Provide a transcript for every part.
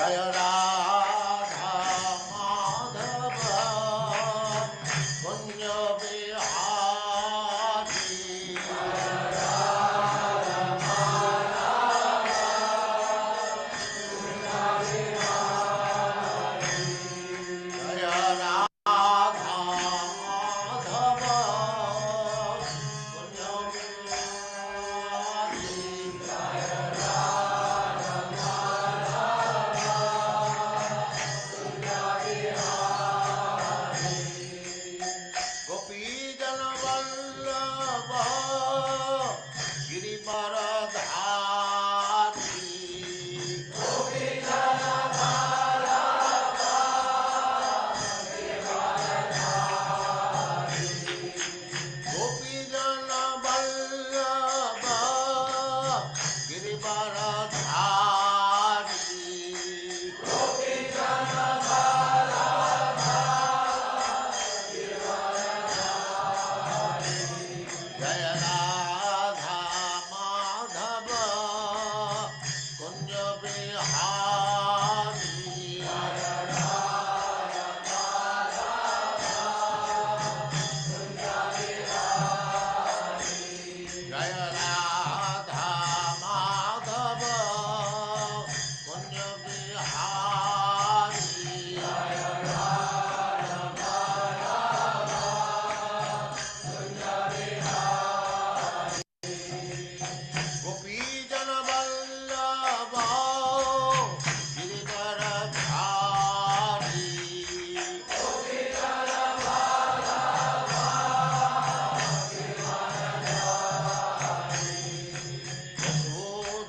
जय राधा माधव कुंज बिहारी जय राधा माधव कुंज बिहारी गोपी जन वल्लभ गिरिवरधारी गोपी जन वल्लभ गिरिवरधारी जय राधा माधव कुंज बिहारी जय राधा माधव कुंज बिहारी गोपी जन वल्लभ गिरिवरधारी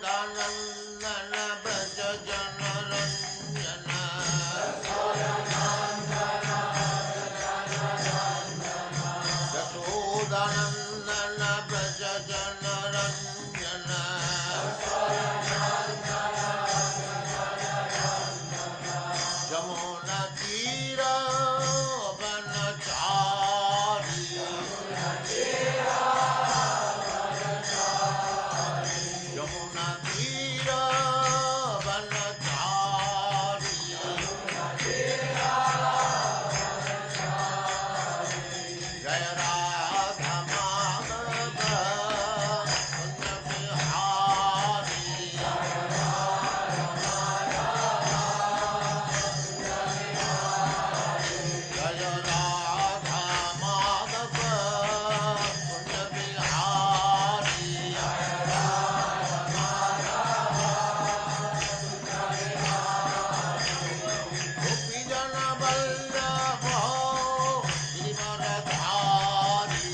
यशोदानंदन ब्रज जन रंजन यशोदानंदन ब्रज जन रंजन जमुना तीर वनचारी यमुना तीर वनचारी जय राधा माधव कुंज बिहारी जय राधा माधव कुंज बिहारी गोपी जन वल्लभ गिरिवरधारी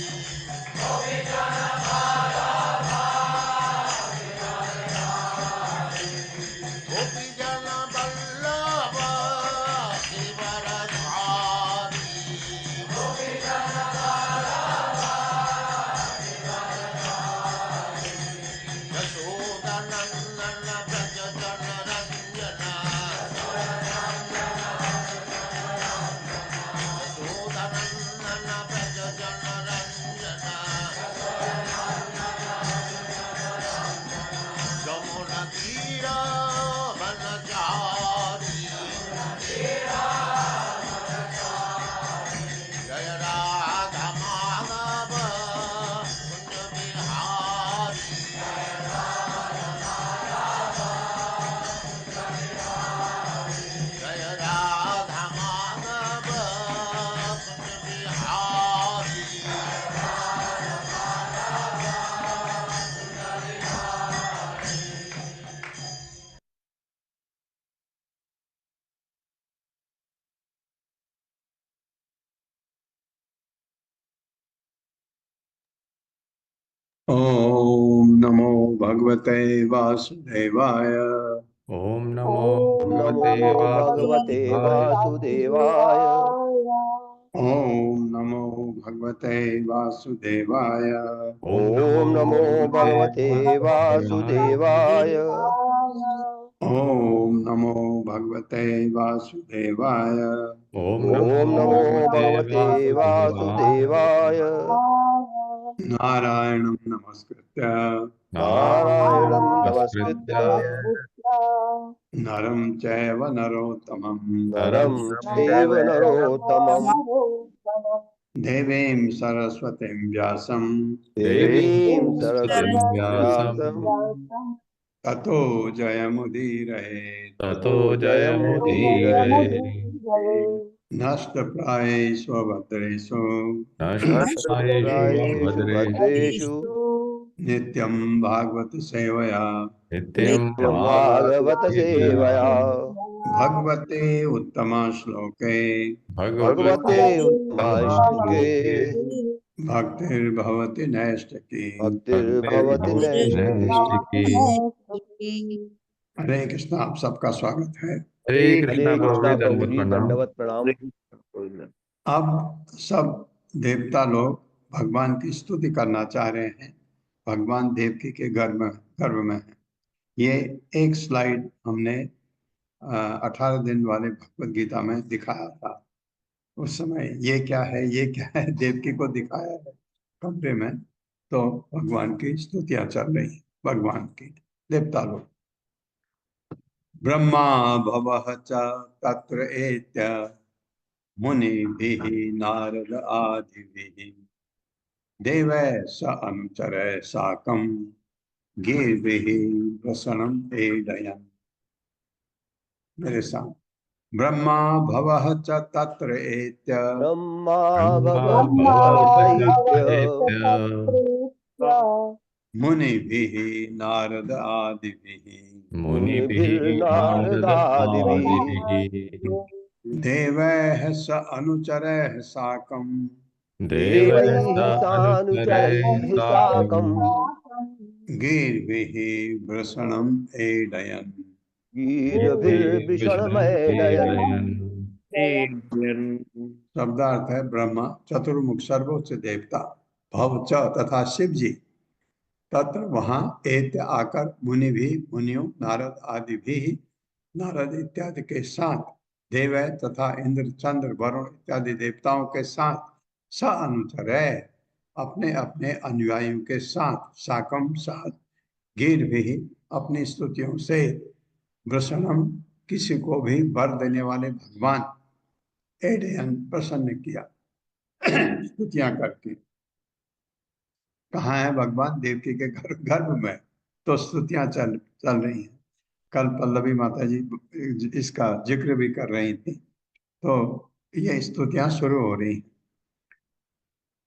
गोपी जन वल्लभ गिरिवरधारी यशोदानंदन ब्रज जन रंजन यशोदानंदन ब्रज जन रंजन जमुना तीर वनचारी जय राधा माधव कुंज बिहारी जय राधा माधव कुंज बिहारी ओम नमो भगवते वासुदेवाय। ओम नमो ॐ भगवते नमो भगवते वासुदेवाय। वासुदेवाय। ओम नमो भगवते वासुदेवाय। ॐ नमो भगवते वासुदेवाय। ओम नमो भगवते वासुदेवाय। ओम ॐ नमो भगवते वासुदेवाय। वासुदेवाय। नारायणं नमस्कृत्य नारायणं नमस्कृत्य नमस्कृत्य नरं चैव नरोत्तमं नरं चैव नरोत्तमं देवीं सरस्वतीं व्यासं देवीं सरस्वतीं व्यासं सरस्वतीं ततो जयमुदीरये ततो जयमुदीरये। नष्टप्रायेषु भद्रेषु नष्टप्रायेषु नष्टप्रायेषु भद्रेषु भद्रेषु नित्यं भागवत सेवया नित्यं भागवत सेवया भगवते उत्तमश्लोके भगवते उत्तमाश्लोके भक्तिर्भवति नैष्ठिकी। भक्तिर्भवति नैष्ठिकी। हरे कृष्णा, आप सबका स्वागत है। हरे हरे कृष्णा कृष्णा प्रभु प्रभु दंडवत जी, प्रणाम। दंडवत प्रणाम। अब सब देवता लोग भगवान की स्तुति करना चाह रहे हैं। भगवान देवकी के गर्भ में है। ये एक स्लाइड हमने 18 दिन वाले भगवत गीता में दिखाया था। उस समय ये क्या है, ये क्या है, देवकी को दिखाया है कमरे में। तो भगवान की स्तुतियां चल रही हैं, भगवान की। देवता लोग ब्रह्मा भवः च तत्र एत्य मुनिभिः नारद आदिभिः देवैः स अनुचरैः साकं गीर्भिः प्रसन्नं पेदयन्। मेरे साथ ब्रह्मा भवः च तत्र एत्य ब्रह्मा ब्रह्मा भवच्च दैत्य भवच्चैत्य मुनिभिः नारद आदिभिः मुनिभिः मुनिभिर्नारदादिभिः नारदादिभिः देवैः स अनुचरैः साकं देवैः देवैः सानुचरैः सानुचरैः साकं साकं गीर्भिः वृषणम् एडयन्। गीर्भिर्वृषणमैडयन्। शब्दार्थ है ब्रह्मा चतुर्मुख सर्वोच्च देवता भव च तथा शिव जी तत्र वहां एत्य आकर मुनि भी मुनियों नारद आदि भी नारद इत्यादि के साथ देव तथा इंद्र चंद्र वरुण इत्यादि देवताओं के साथ स अनुचर है अपने अपने अनुयायियों के साथ साकम साथ गिर भी अपनी स्तुतियों से वृषणम किसी को भी वर देने वाले भगवान एडयन प्रसन्न किया स्तुतियां करके। कहाँ है भगवान देवकी के गर्भ में, तो स्तुतियां चल चल रही हैं। कल पल्लवी माता जी इसका जिक्र भी कर रही थी, तो ये स्तुतियां शुरू हो रही हैं।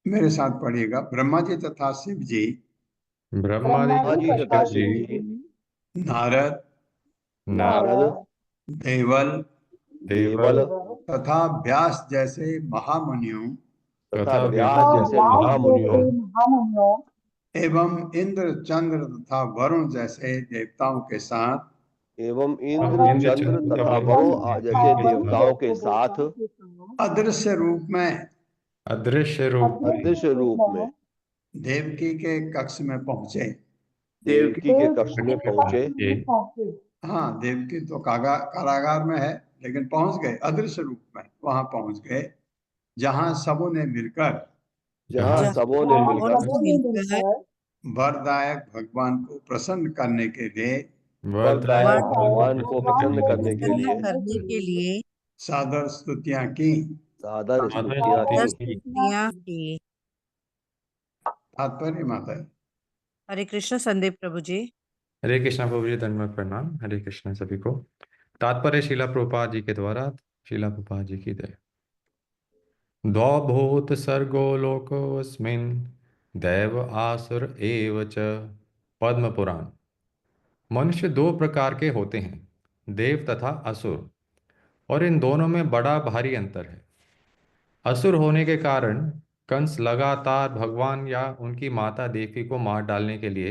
मेरे साथ पढ़िएगा। ब्रह्मा जी तथा शिव जी ब्रह्मादि जी तथा शिव शिव जी, जी, नारद नारद, देवल देवल देवल तथा व्यास जैसे महामुनियों तथा तथा व्यास जैसे महामुनियों एवं इंद्र चंद्र तथा वरुण जैसे देवताओं के साथ एवं हम इंद्र इंद्र चंद्र चंद्र तथा वरुण वरुण जैसे देवताओं के साथ अदृश्य रूप में अदृश्य रूप में अदृश्य रूप में देवकी के कक्ष में पहुंचे। देवकी के कक्ष में पहुंचे। हाँ, देवकी तो कारागार में है, लेकिन पहुंच गए अदृश्य रूप में। वहां पहुंच गए जहां सबों ने मिलकर जहां सबों ने मिलकर वरदायक भगवान को प्रसन्न करने के लिए वरदायक भगवान को प्रसन्न करने के लिए लिए सादर स्तुतियां की। सादर सादर स्तुतियां स्तुति की। तात्पर्य माता है। हरे कृष्ण संदीप प्रभु जी। हरे कृष्णा प्रभु जी, दंडवत प्रणाम। हरे कृष्णा सभी को। तात्पर्य शिला प्रभुपाद जी के द्वारा। शिला प्रभुपाद जी की जय। द्वौ भूत सर्गो लोकोऽस्मिन् दैव आसुर एव च। पद्म पुराण। मनुष्य दो प्रकार के होते हैं, देव तथा असुर, और इन दोनों में बड़ा भारी अंतर है। असुर होने के कारण कंस लगातार भगवान या उनकी माता देवकी को मार डालने के लिए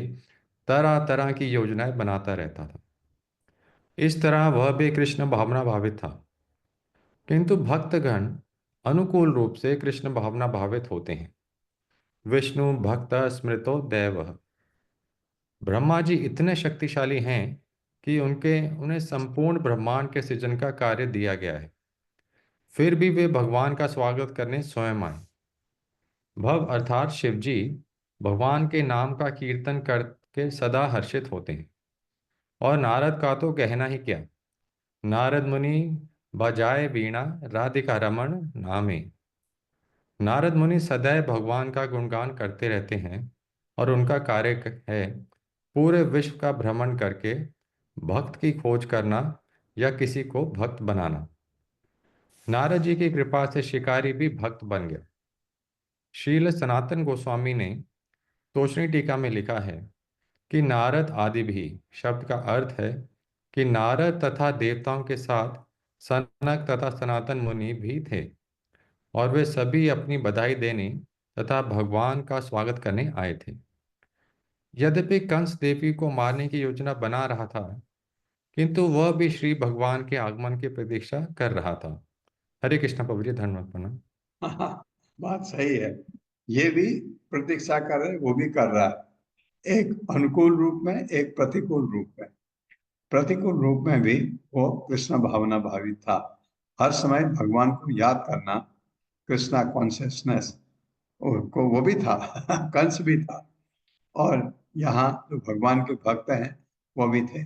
तरह तरह की योजनाएं बनाता रहता था। इस तरह वह भी कृष्ण भावना भावित था, किंतु भक्तगण अनुकूल रूप से कृष्ण भावना भावित होते हैं। विष्णु भक्त स्मृतो दैवः। ब्रह्मा जी इतने शक्तिशाली हैं कि उन्हें संपूर्ण ब्रह्मांड के सृजन का कार्य दिया गया है, फिर भी वे भगवान का स्वागत करने स्वयं आए। भव अर्थात शिव जी भगवान के नाम का कीर्तन करके सदा हर्षित होते हैं। और नारद का तो कहना ही क्या। नारद मुनि बजाए बीणा राधिका रमण नामे। नारद मुनि सदैव भगवान का गुणगान करते रहते हैं और उनका कार्य है पूरे विश्व का भ्रमण करके भक्त की खोज करना या किसी को भक्त बनाना। नारद जी की कृपा से शिकारी भी भक्त बन गया। श्रील सनातन गोस्वामी ने तोषणी टीका में लिखा है कि नारद आदि भी शब्द का अर्थ है कि नारद तथा देवताओं के साथ सनक तथा सनातन मुनि भी थे और वे सभी अपनी बधाई देने तथा भगवान का स्वागत करने आए थे। यद्यपि कंस देवी को मारने की योजना बना रहा था, किंतु वह भी श्री भगवान के आगमन की प्रतीक्षा कर रहा था। हरे कृष्ण प्रभु जी, धन्यवाद प्रणाम। बात सही है। ये भी प्रतीक्षा कर रहे, वो भी कर रहा है, एक अनुकूल रूप में, एक प्रतिकूल रूप में। प्रतिकूल रूप में भी वो कृष्ण भावना भावित था। हर समय भगवान को याद करना, कृष्णा कॉन्शियसनेस को वो भी था कंस भी था, और यहाँ जो भगवान के भक्त हैं वो भी थे।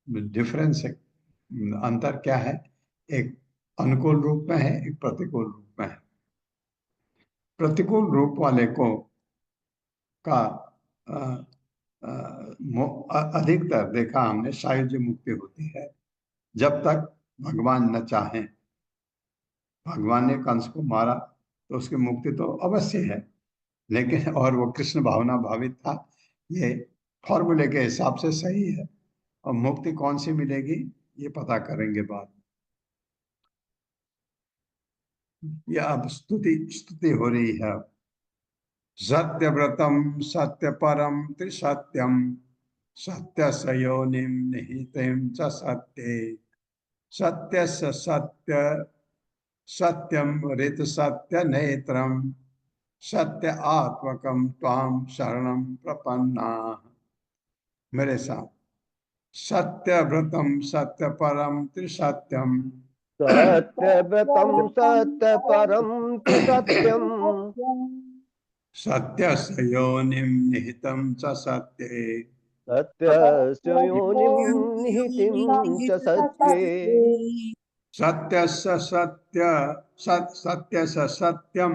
डिफरेंस है, अंतर क्या है, एक अनुकूल रूप में है, एक प्रतिकूल रूप में है। प्रतिकूल रूप वाले को का अधिकतर देखा हमने सायुज्य मुक्ति होती है जब तक भगवान न चाहें। भगवान ने कंस को मारा तो उसकी मुक्ति तो अवश्य है, लेकिन और वो कृष्ण भावना भावित था, ये फॉर्मूले के हिसाब से सही है। और मुक्ति कौन सी मिलेगी ये पता करेंगे बाद। यह अब स्तुति स्तुति हो रही है। सत्यव्रतम सत्य परम त्रिसत्यम सत्य सयोनिम निहितम च सत्ये सत्य सत्य सत्यम ऋत सत्य नेत्रम सत्य आत्मकम त्वाम शरणम प्रपन्ना। मेरे साथ, सत्यव्रतम सत्य परम त्रिसत्यम सत्यव्रतम सत्य परम त्रिसत्यम सत्य सयोनिम निहितम च सत्ये सत्यस्य योनिं निहितिं च सत्ये सत्य सत्य सत्य सत्यम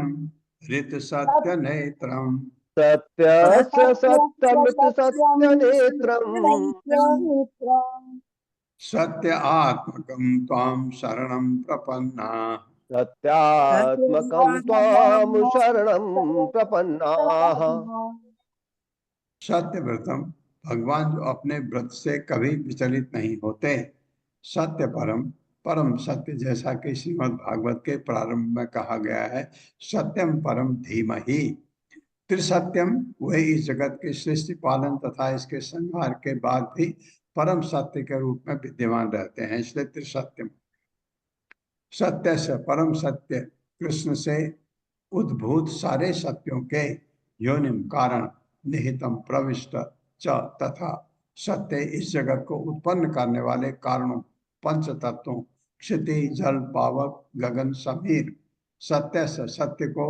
ऋत सत्य नेत्रम सत्यस्य सत्यमिति सत्यनेत्रम् सत्य आत्मकम ताम शरणम प्रपन्ना। सत्यात्मकं त्वां शरणं प्रपन्नाः। सत्य व्रतम, भगवान जो अपने व्रत से कभी विचलित नहीं होते। सत्य परम, परम सत्य, जैसा कि श्रीमद् भागवत के प्रारंभ में कहा गया है, सत्यम परम धीमहि। त्रिसत्यम, वही इस जगत के सृष्टि पालन तथा इसके संहार के बाद भी परम सत्य के रूप में विद्यमान रहते हैं, इसलिए त्रिसत्यम। सत्य से परम सत्य, कृष्ण से उद्भूत सारे सत्यों के योनिम कारण निहितम प्रविष्ट च तथा सत्य इस जगत को उत्पन्न करने वाले कारणों पंच तत्वों क्षिति जल पावक गगन समीर। सत्य से सत्य को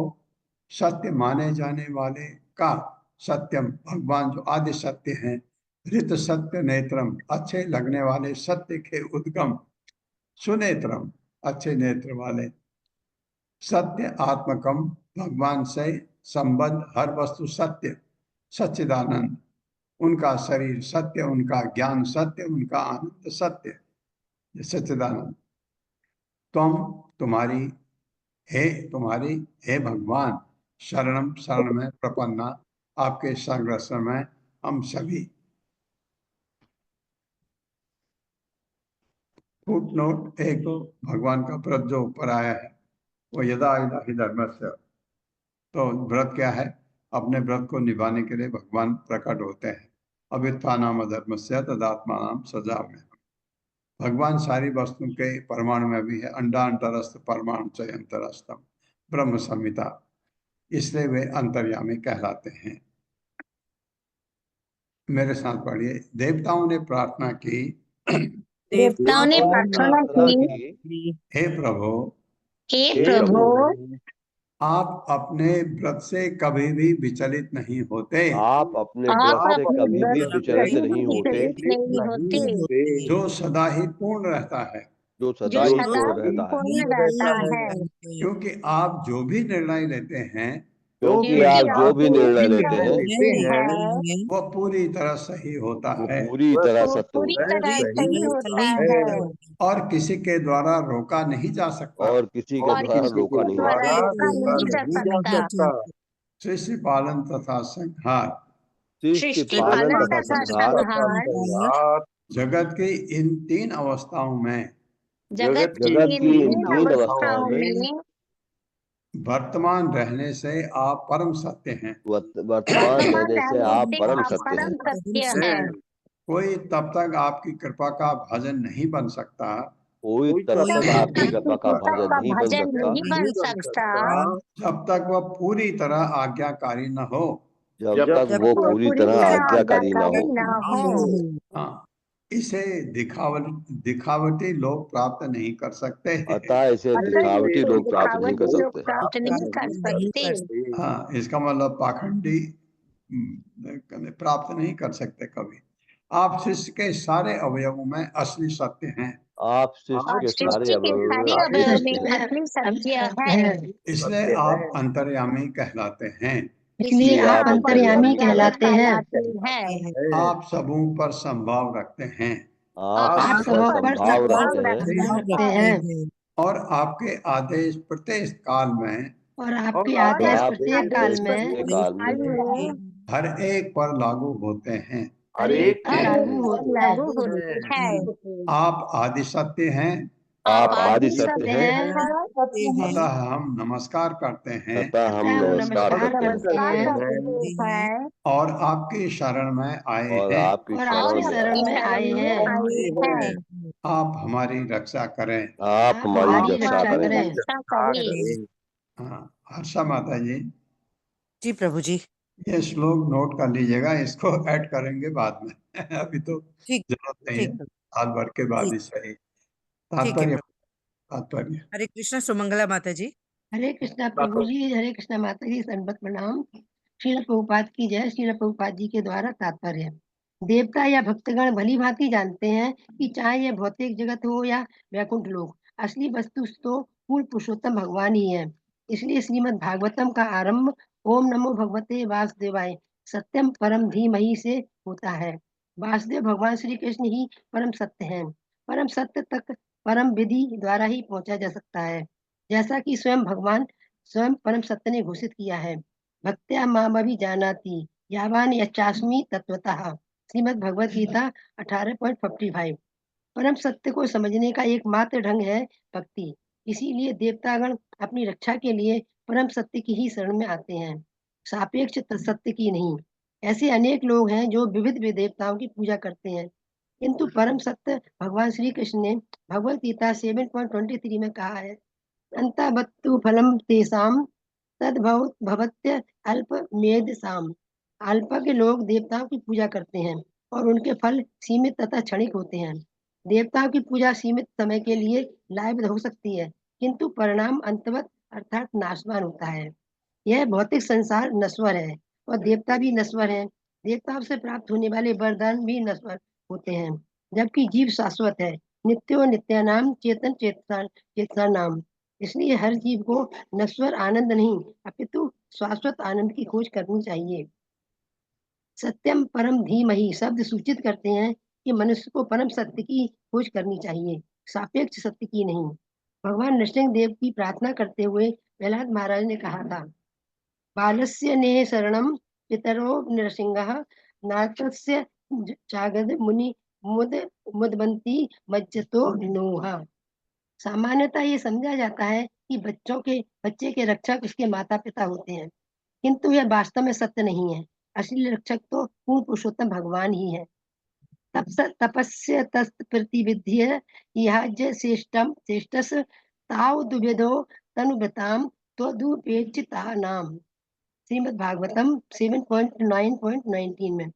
सत्य माने जाने वाले का सत्यम, भगवान जो आदि सत्य हैं। ऋत सत्य नेत्रम, अच्छे लगने वाले सत्य के उद्गम। सुनेत्रम, अच्छे नेत्र वाले। सत्य आत्मकम, भगवान से संबद्ध हर वस्तु सत्य। सच्चिदानंद, उनका शरीर सत्य, उनका ज्ञान सत्य, उनका आनंद सत्य। ये सच्चिदानंद। तुम, तुम्हारी, तुम्हारी हे भगवान, शरणम, शरण में, प्रपन्ना, आपके शरण में हम सभी। फुटनोट एक, भगवान का व्रत जो ऊपर आया है वो यदा यदा हि धर्मस्य, तो व्रत क्या है, अपने व्रत को निभाने के लिए भगवान प्रकट होते हैं। अवित्थानाम अधर्मस्य तदात्मानाम सजाम्यहम्। भगवान सारी वस्तु के परमाणु में भी है। अंडा अंतरस्थ परमाणु च अंतरस्थम ब्रह्म संहिता, इसलिए वे अंतर्यामी कहलाते हैं। मेरे साथ पढ़िए। देवताओं ने प्रार्थना की, देवताओं ने प्रार्थना की, हे प्रभु, हे हे प्रभु, प्रभु आप अपने व्रत से कभी भी विचलित नहीं होते। आप अपने आप व्रत से अपने कभी भी व्रत विचलित से नहीं होते, विचलित नहीं होते, जो सदा ही पूर्ण रहता है, जो जो सदा ही सदा पूर्ण रहता है। पूर्ण रहता है। क्योंकि आप जो भी निर्णय लेते हैं क्योंकि क्योंकि आप जो आप भी जो निर्णय भी लेते हैं है वो पूरी तरह सही होता वो है पूरी तरह वो सत्य पूरी होता है तरह सही होता है और किसी के द्वारा रोका नहीं जा सकता। और किसी के और द्वारा किसी रोका के नहीं द्वारा जाता। रोका नहीं जा सकता। सृष्टि पालन तथा संहार, सृष्टि सृष्टि पालन पालन तथा तथा संहार संहार जगत की इन 3 अवस्थाओं में जगत की जगत इन की इन 3 तीन अवस्थाओं अवस्थाओं में में वर्तमान रहने से आप परम सत्य हैं। वर्तमान वर्तमान रहने से रहने आप से परम आप सत्य परम हैं। सत्य है। कोई तब तक आपकी कृपा का भाजन नहीं बन सकता कोई तब कोई तक तब आपकी तक कृपा का आपकी भाजन कृपा नहीं बन भजन सकता नहीं बन सकता जब तक वह पूरी तरह आज्ञाकारी न हो। जब तक जब वो वो पूरी पूरी तरह तरह आज्ञाकारी ना आज्ञाकारी हो। ना हो। हाँ, इसे दिखावटी लोग प्राप्त नहीं कर सकते। अतः इसे अतः दिखावटी इसे लोग प्राप्त नहीं कर दिखावटी लोग सकते। प्राप्त नहीं कर सकते। हाँ, इसका मतलब पाखंडी प्राप्त नहीं कर सकते कभी। आप शिष्य के सारे अवयवों में असली सत्य हैं, आप सृष्टि और के सारे सृष्टि के अवयवों में सारे असली अवयव सत्य में हैं। असली सत्य है। इसलिए आप अंतर्यामी कहलाते हैं। इसलिए इसलिए आप आप अंतर्यामी अंतर्यामी कहलाते हैं। कहलाते हैं। आप सबों पर संभाव रखते हैं आप आप सब पर संभाव भाव रखते हैं रखते हैं और आपके आदेश प्रत्येक काल में और और आपके आपके आदेश प्रत्येक काल में हर एक पर लागू होते हैं। हर एक हर पर एक पर लागू होते हैं। आप आदि सत्य हैं, आप आप आदि आदि सत्य सत्य हैं। हैं। अतः हम नमस्कार करते हैं अतः हम नमस्कार करते हैं नमस्कार करते हैं और आपकी शरण में आए और हैं। आपकी और शरण आपकी में आए शरण हैं। में आए हैं। आप हमारी रक्षा करें। आप हमारी आप रक्षा हमारी करें। रक्षा करें। हाँ, हर्षा माता जी, जी प्रभु जी। ये श्लोक नोट कर लीजिएगा, इसको ऐड करेंगे बाद में। अभी तो ठीक जरूरत नहीं ठीक है, साल भर के बाद ही सही। ठीक है तात्पर्य, प्रभु। तात्पर्य। हरे कृष्ण सुमंगला माता जी। हरे कृष्णा प्रभु जी, हरे कृष्णा माता जी, संबत प्रणाम। श्रील प्रभुपाद की जय। श्रील प्रभुपाद जी के द्वारा तात्पर्य। देवता या भक्तगण भली भांति जानते हैं कि चाहे यह भौतिक जगत हो या वैकुंठ लोक, असली वस्तु तो पूर्ण पुरुषोत्तम भगवान ही है। इसलिए श्रीमद् भागवतम का आरंभ ओम नमो भगवते वासुदेवाय सत्यम परम धीमहि से होता है। वासुदेव भगवान श्री कृष्ण ही परम सत्य हैं। परम सत्य तक परम विधि द्वारा ही पहुंचा जा सकता है, जैसा कि स्वयं भगवान स्वयं परम सत्य ने घोषित किया है। भक्त्या मामभि जानाति यावान यच्चास्मि तत्वतः। श्रीमद् भगवत गीता 18.55। परम सत्य को समझने का एकमात्र ढंग है भक्ति। इसीलिए देवतागण अपनी रक्षा के लिए परम सत्य की ही शरण में आते हैं, सापेक्ष सत्य की नहीं। ऐसे अनेक लोग हैं जो विविध देवताओं की पूजा करते हैं, किंतु परम सत्य भगवान श्री कृष्ण ने भगवत गीता 7.23 में कहा है, अंतवत्तु फलम तेषाम भवत्य अल्पमेधसाम। अल्प के लोग देवताओं की पूजा करते हैं और उनके फल सीमित तथा क्षणिक होते हैं। देवताओं की पूजा सीमित समय के लिए लाभप्रद हो सकती है, किंतु परिणाम अंतवत अर्थात नाशवान होता है। यह भौतिक संसार नश्वर है और देवता भी नश्वर है। देवताओं से प्राप्त होने वाले वरदान भी नश्वर होते हैं, जबकि जीव शाश्वत है। नित्यो नित्यानाम चेतन चेतसा नाम। इसलिए हर जीव को नश्वर आनंद नहीं अपितु शाश्वत आनंद की खोज करनी चाहिए। सत्यम परम धीमहि शब्द सूचित करते हैं कि मनुष्य को परम सत्य की खोज करनी चाहिए, सापेक्ष सत्य की नहीं। भगवान नृसिंह देव की प्रार्थना करते हुए प्रहलाद महाराज ने कहा था, बालस्य ने शरणम पितरो नृसिंह नाथस्य चागद मुनि मुद मुदबंती मज्जतो नोहा। सामान्यतः ये समझा जाता है कि बच्चे के रक्षक उसके माता पिता होते हैं, किंतु यह वास्तव में सत्य नहीं है। असली रक्षक तो पूर्ण पुरुषोत्तम भगवान ही है। तपस्य प्रतिविध्य यह श्रेष्ठम श्रेष्ठस ताव दुविधो तनुभृताम त्वदुपेक्षिता नाम। श्रीमद् भागवतम 7.9.19 में।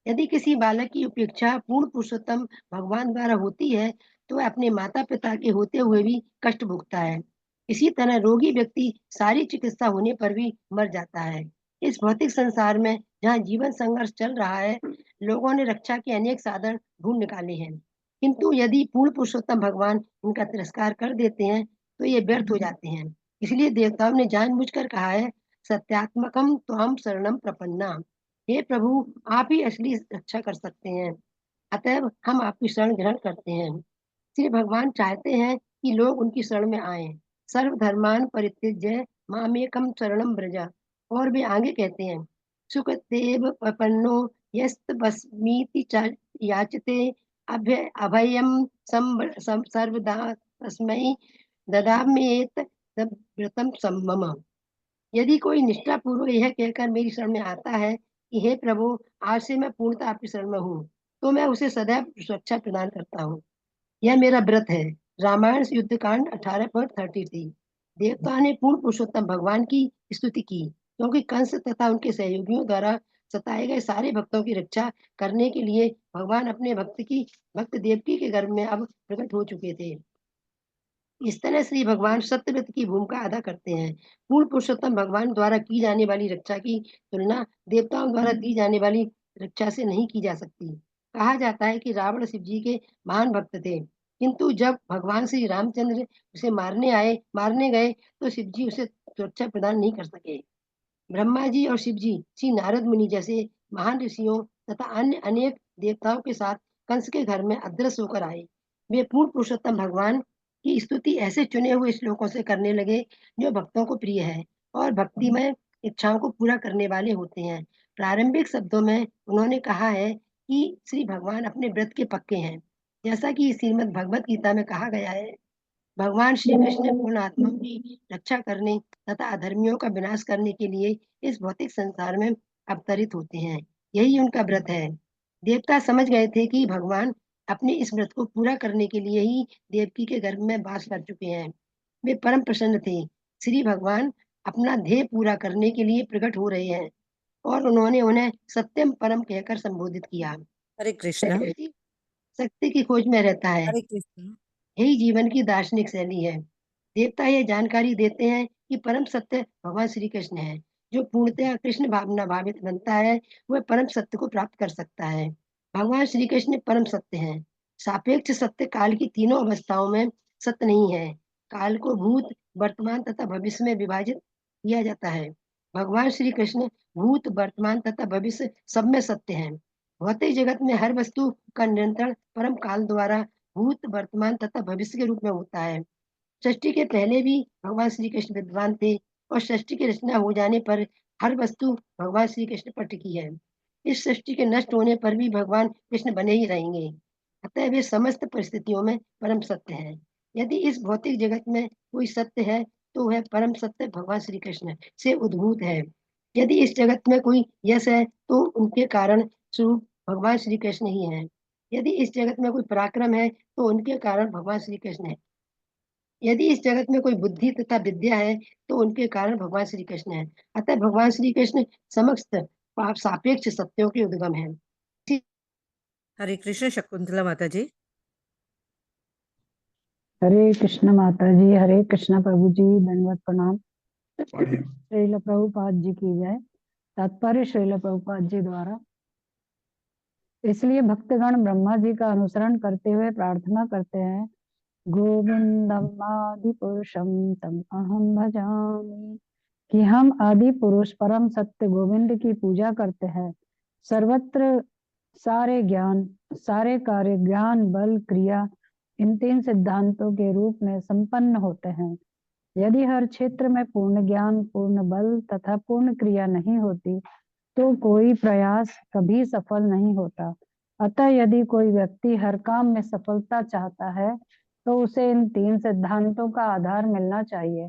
यदि किसी बालक की उपेक्षा पूर्ण पुरुषोत्तम भगवान द्वारा होती है, तो वह अपने माता पिता के होते हुए भी कष्ट भोगता है। इसी तरह रोगी व्यक्ति सारी चिकित्सा होने पर भी मर जाता है। इस भौतिक संसार में जहाँ जीवन संघर्ष चल रहा है, लोगों ने रक्षा के अनेक साधन ढूंढ निकाले हैं, किंतु यदि पूर्ण पुरुषोत्तम भगवान इनका तिरस्कार कर देते हैं तो ये व्यर्थ हो जाते हैं। इसलिए देवताओं ने जानबूझकर कहा है, सत्यात्मकम त्वाम शरणम प्रपन्ना। हे प्रभु, आप ही असली रक्षा कर सकते हैं, अतएव हम आपकी शरण ग्रहण करते हैं। श्री भगवान चाहते हैं कि लोग उनकी शरण में आए। सर्वधर्मान परित्यज्य मामेकम शरणम व्रज। और वे आगे कहते हैं, सुखदेव प्रपन्नो यस्तस्मीति याचते अभयम सर्वदा तस्मै ददाम्येत व्रतम सम्मम। यदि कोई निष्ठा पूर्वक यह कहकर मेरी शरण में आता है कि हे प्रभु, आज से मैं पूर्णतः आपकी शरण में हूँ, तो मैं उसे सदैव सुरक्षा प्रदान करता हूँ। यह मेरा व्रत है। रामायण युद्ध कांड 18.33। देवता ने पूर्ण पुरुषोत्तम भगवान की स्तुति की, क्योंकि कंस तथा उनके सहयोगियों द्वारा सताए गए सारे भक्तों की रक्षा करने के लिए भगवान अपने भक्त देवकी के गर्भ में अब प्रकट हो चुके थे। इस तरह श्री भगवान सत्यव्रत की भूमिका अदा करते हैं। पूर्ण पुरुषोत्तम भगवान द्वारा की जाने वाली रक्षा की तुलना देवताओं द्वारा दी जाने वाली रक्षा से नहीं की जा सकती। कहा जाता है कि रावण शिव जी के महान भक्त थे, किंतु जब भगवान श्री रामचंद्र उसे मारने गए तो शिव जी उसे सुरक्षा प्रदान नहीं कर सके। ब्रह्मा जी और शिव जी श्री नारद मुनि जैसे महान ऋषियों तथा अन्य अनेक देवताओं के साथ कंस के घर में अदृश्य होकर आए। वे पूर्ण पुरुषोत्तम भगवान की स्तुति ऐसे चुने हुए श्लोकों से करने लगे जो भक्तों को प्रिय है और भक्तिमय इच्छाओं को पूरा करने वाले होते हैं। प्रारंभिक शब्दों में उन्होंने कहा है कि श्री भगवान अपने व्रत के पक्के हैं, जैसा कि श्रीमद् भगवत गीता में कहा गया है। भगवान श्री कृष्ण पूर्ण आत्माओं की रक्षा करने तथा अधर्मियों का विनाश करने के लिए इस भौतिक संसार में अवतरित होते हैं। यही उनका व्रत है। देवता समझ गए थे कि भगवान अपने इस व्रत को पूरा करने के लिए ही देवकी के गर्भ में वास कर चुके हैं। वे परम प्रसन्न थे। श्री भगवान अपना ध्येय पूरा करने के लिए प्रकट हो रहे हैं और उन्होंने उन्हें सत्यम परम कहकर संबोधित किया। हरे कृष्णा। व्यक्ति सत्य की खोज में रहता है, हरे कृष्णा। यही जीवन की दार्शनिक शैली है। देवता यह जानकारी देते हैं कि परम सत्य भगवान श्री कृष्ण है। जो पूर्णतः कृष्ण भावना भावित बनता है, वह परम सत्य को प्राप्त कर सकता है। भगवान श्री कृष्ण परम सत्य हैं। सापेक्ष सत्य काल की तीनों अवस्थाओं में सत्य नहीं है। काल को भूत, वर्तमान तथा भविष्य में विभाजित किया जाता है। भगवान श्री कृष्ण भूत, वर्तमान तथा भविष्य सब में सत्य हैं। भौतिक जगत में हर वस्तु का नियंत्रण परम काल द्वारा भूत, वर्तमान तथा भविष्य के रूप में होता है। सृष्टि के पहले भी भगवान श्री कृष्ण विद्वान थे और सृष्टि की रचना हो जाने पर हर वस्तु भगवान श्री कृष्ण पर टिकी है। इस सृष्टि के नष्ट होने पर भी भगवान कृष्ण बने ही रहेंगे। अतः वे समस्त परिस्थितियों में परम सत्य है। यदि इस भौतिक जगत में कोई सत्य है तो वह परम सत्य भगवान श्री कृष्ण से उद्भूत है। यदि इस जगत में कोई यश है तो उनके कारण स्वरूप भगवान श्री कृष्ण ही है। यदि इस जगत में कोई पराक्रम है तो उनके कारण भगवान श्री कृष्ण है। यदि इस जगत में कोई बुद्धि तथा विद्या है तो उनके कारण भगवान श्री कृष्ण है। अतः भगवान श्री कृष्ण समस्त सापेक्ष सत्यों के उद्गम है। हरे कृष्ण शकुंतला माता जी। हरे कृष्ण माता जी, हरे कृष्ण प्रभु जी, दंडवत प्रणाम। पढ़िए। श्रील प्रभुपाद जी की जय। तात्पर्य श्रील प्रभुपाद जी द्वारा। इसलिए भक्तगण ब्रह्मा जी का अनुसरण करते हुए प्रार्थना करते हैं, गोविंदम आदि पुरुषम तम अहम भजामि, कि हम आदि पुरुष परम सत्य गोविंद की पूजा करते हैं। सर्वत्र सारे ज्ञान, सारे कार्य ज्ञान, बल, क्रिया इन तीन सिद्धांतों के रूप में संपन्न होते हैं। यदि हर क्षेत्र में पूर्ण ज्ञान, पूर्ण बल तथा पूर्ण क्रिया नहीं होती तो कोई प्रयास कभी सफल नहीं होता। अतः यदि कोई व्यक्ति हर काम में सफलता चाहता है तो उसे इन तीन सिद्धांतों का आधार मिलना चाहिए।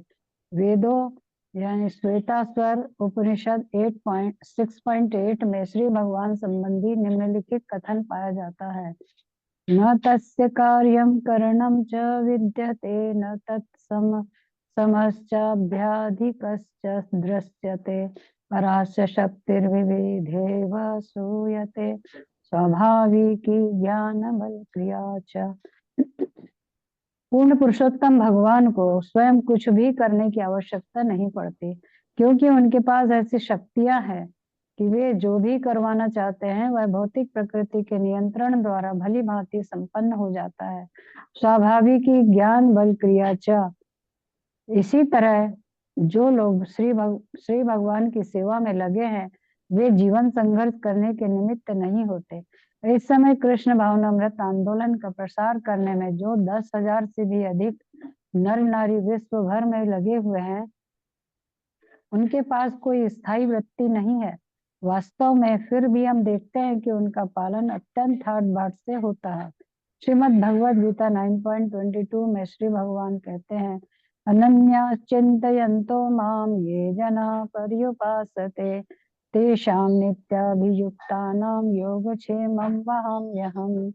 वेदों यानी श्वेतास्वर उपनिषद 8.6.8 में श्री भगवान संबंधी निम्नलिखित कथन पाया जाता है, न तस्य कार्यं करणं च विद्यते, न तत्सम समश्चाभ्याधिकश्च दृश्यते, परास्य शक्तिर्विविधेव सूयते, स्वाभाविकी ज्ञान बल क्रिया च। पूर्ण पुरुषोत्तम भगवान को स्वयं कुछ भी करने की आवश्यकता नहीं पड़ती, क्योंकि उनके पास ऐसी शक्तियां हैं कि वे जो भी करवाना चाहते हैं वह भौतिक प्रकृति के नियंत्रण द्वारा भली भांति संपन्न हो जाता है। स्वाभाविक ज्ञान बल क्रिया च। इसी तरह जो लोग श्री भगवान की सेवा में लगे हैं वे जीवन संघर्ष करने के निमित्त नहीं होते। इस समय कृष्ण भावनामृत आंदोलन का प्रसार करने में जो 10,000 से भी अधिक नर नारी विश्व भर में लगे हुए हैं उनके पास कोई स्थायी वृत्ति नहीं है। वास्तव में फिर भी हम देखते हैं कि उनका पालन अत्यंत ठाट बाट से होता है। श्रीमद् भगवद गीता 9.22 में श्री भगवान कहते हैं, अनन्या चिंतयन्तो माम ये जना पर्युपासते तेषां नित्याभियुक्तानां योगक्षेमं वहाम्यहम्।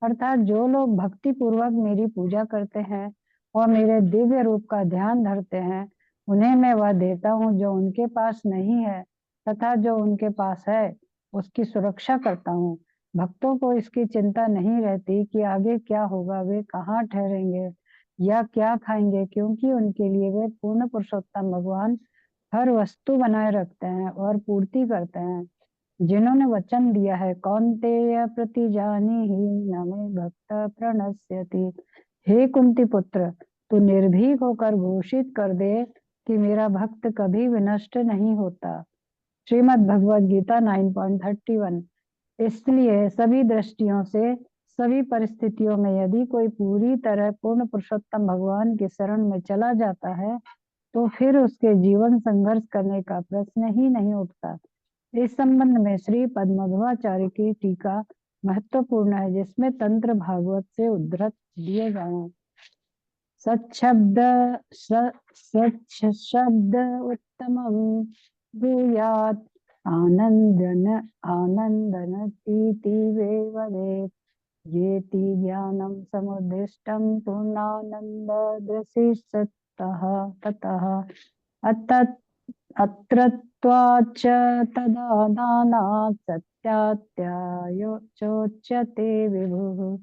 अर्थात जो लोग भक्ति पूर्वक मेरी पूजा करते हैं और मेरे दिव्य रूप का ध्यान धरते हैं उन्हें मैं वह देता हूँ जो उनके पास नहीं है, तथा जो उनके पास है उसकी सुरक्षा करता हूँ। भक्तों को इसकी चिंता नहीं रहती कि आगे क्या होगा, वे कहाँ ठहरेंगे या क्या खाएंगे, क्योंकि उनके लिए वे पूर्ण पुरुषोत्तम भगवान हर वस्तु बनाए रखते हैं और पूर्ति करते हैं। जिन्होंने वचन दिया है, कौन्तेय प्रतिजानीहि न मे भक्त प्रणश्यति। हे कुंती पुत्र, तू निर्भीक होकर घोषित कर दे कि मेरा भक्त कभी विनष्ट नहीं होता। श्रीमद् भगवद गीता 9.31। इसलिए सभी दृष्टियों से सभी परिस्थितियों में यदि कोई पूरी तरह पूर्ण पुरुषोत्तम भगवान की शरण में चला जाता है तो फिर उसके जीवन संघर्ष करने का प्रश्न ही नहीं उठता। इस संबंध में श्री पद्मध्वाचार्य की टीका महत्वपूर्ण है, जिसमें तंत्र भागवत से उद्धृत दिए गए हैं। सच्छब्द उत्तमं ब्रूयात् आनन्दनतीति वे वदेत् येति ज्ञानं समुद्दिष्टं पूर्णानन्ददृशिस्ततः ततः अत्रत्वाच्च तदा दानात् सत्यात्यायोच्यते विभुः।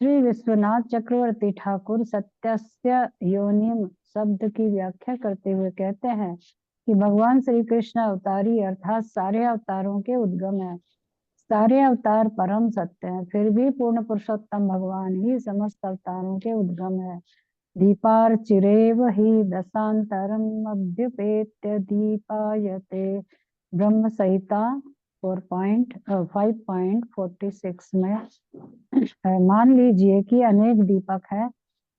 श्री विश्वनाथ चक्रवर्ती ठाकुर सत्यस्य योनिम शब्द की व्याख्या करते हुए कहते हैं कि भगवान श्री कृष्ण अवतारी अर्थात सारे अवतारों के उद्गम है। सारे अवतार परम सत्य हैं, फिर भी पूर्ण पुरुषोत्तम भगवान ही समस्त अवतारों के उद्गम है। दीपार्चिरेव हि दशांतरम अभ्युपेत्य दीपायते ब्रह्म संहिता 5.46 में मान लीजिए कि अनेक दीपक हैं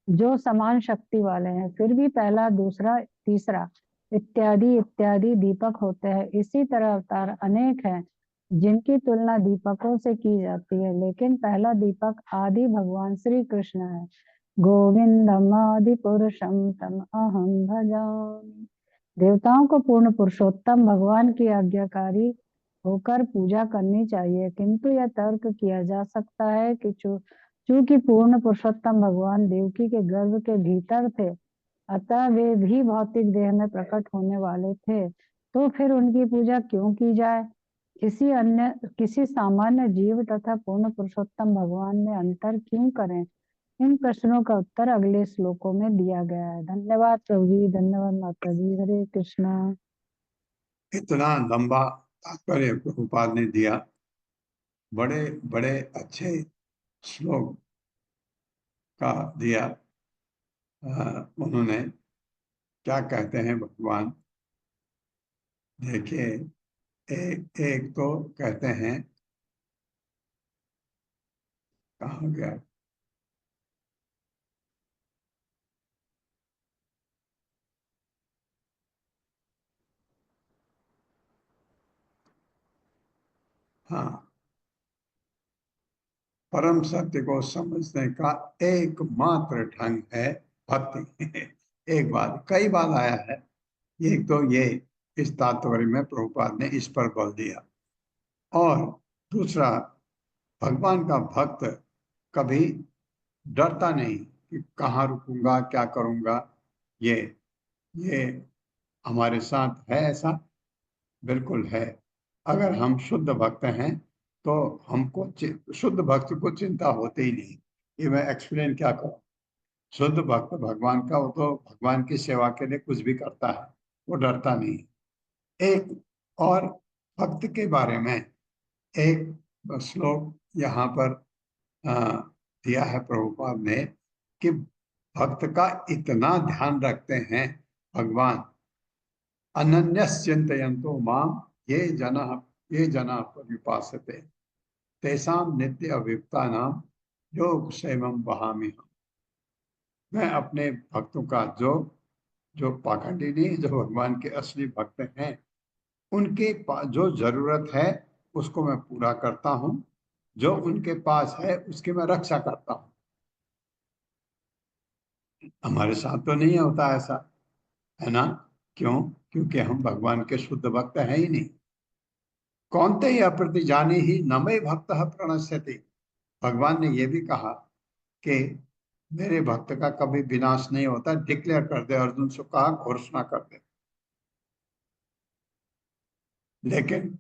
जो समान शक्ति वाले हैं, फिर भी पहला, दूसरा, तीसरा इत्यादि इत्यादि दीपक होते हैं। इसी तरह अवतार अनेक हैं जिनकी तुलना दीपकों से की जाती है, लेकिन पहला दीपक आदि भगवान श्री कृष्ण है। गोविंदम आदि पुरुषम तम अहम भजामि। देवताओं को पूर्ण पुरुषोत्तम भगवान की आज्ञाकारी होकर पूजा करनी चाहिए, किंतु यह तर्क किया जा सकता है कि चूंकि पूर्ण पुरुषोत्तम भगवान देवकी के गर्भ के भीतर थे, अतः वे भी भौतिक देह में प्रकट होने वाले थे, तो फिर उनकी पूजा क्यों की जाए? किसी सामान्य जीव तथा पूर्ण पुरुषोत्तम भगवान में अंतर क्यों करें? इन प्रश्नों का उत्तर अगले श्लोकों में दिया गया है। धन्यवाद प्रभु जी, धन्यवाद माता जी। हरे कृष्णा। इतना लंबा तात्पर्य प्रभुपाद ने दिया, बड़े बड़े अच्छे श्लोक का दिया। उन्होंने क्या कहते हैं भगवान, देखिए एक तो कहते हैं, कहाँ गया, हाँ, परम सत्य को समझने का एकमात्र ढंग है भक्ति। एक बात, कई बार आया है, एक तो ये इस तात्पर्य में प्रभुपाद ने इस पर बल दिया, और दूसरा भगवान का भक्त कभी डरता नहीं कि कहाँ रुकूंगा, क्या करूंगा। ये हमारे साथ है, ऐसा बिल्कुल है। अगर हम शुद्ध भक्त हैं तो हमको शुद्ध भक्त को चिंता होती ही नहीं। ये मैं एक्सप्लेन क्या करूं। शुद्ध भक्त भगवान का, वो तो भगवान की सेवा के लिए कुछ भी करता है, वो डरता नहीं। एक और भक्त के बारे में एक श्लोक यहाँ पर दिया है प्रभुपाद ने कि भक्त का इतना ध्यान रखते हैं भगवान, अनन्यस्चिन्तयन्तो माम ये जना पर्युपासते तेषां नित्य अभियुक्तानां योग क्षेमं वहामि। मैं अपने भक्तों का जो जो पाखंडी नहीं, जो भगवान के असली भक्त हैं, उनके जो जरूरत है उसको मैं पूरा करता हूँ, जो उनके पास है उसकी मैं रक्षा करता हूँ। हमारे साथ तो नहीं होता ऐसा, है ना? क्यों? क्योंकि हम भगवान के शुद्ध भक्त हैं ही नहीं। कौनते ही अप्रति जाने ही न मई भक्त प्रणश्यति। भगवान ने ये भी कहा कि मेरे भक्त का कभी विनाश नहीं होता। डिक्लेयर कर दे, अर्जुन से कहा, घोषणा कर दे। लेकिन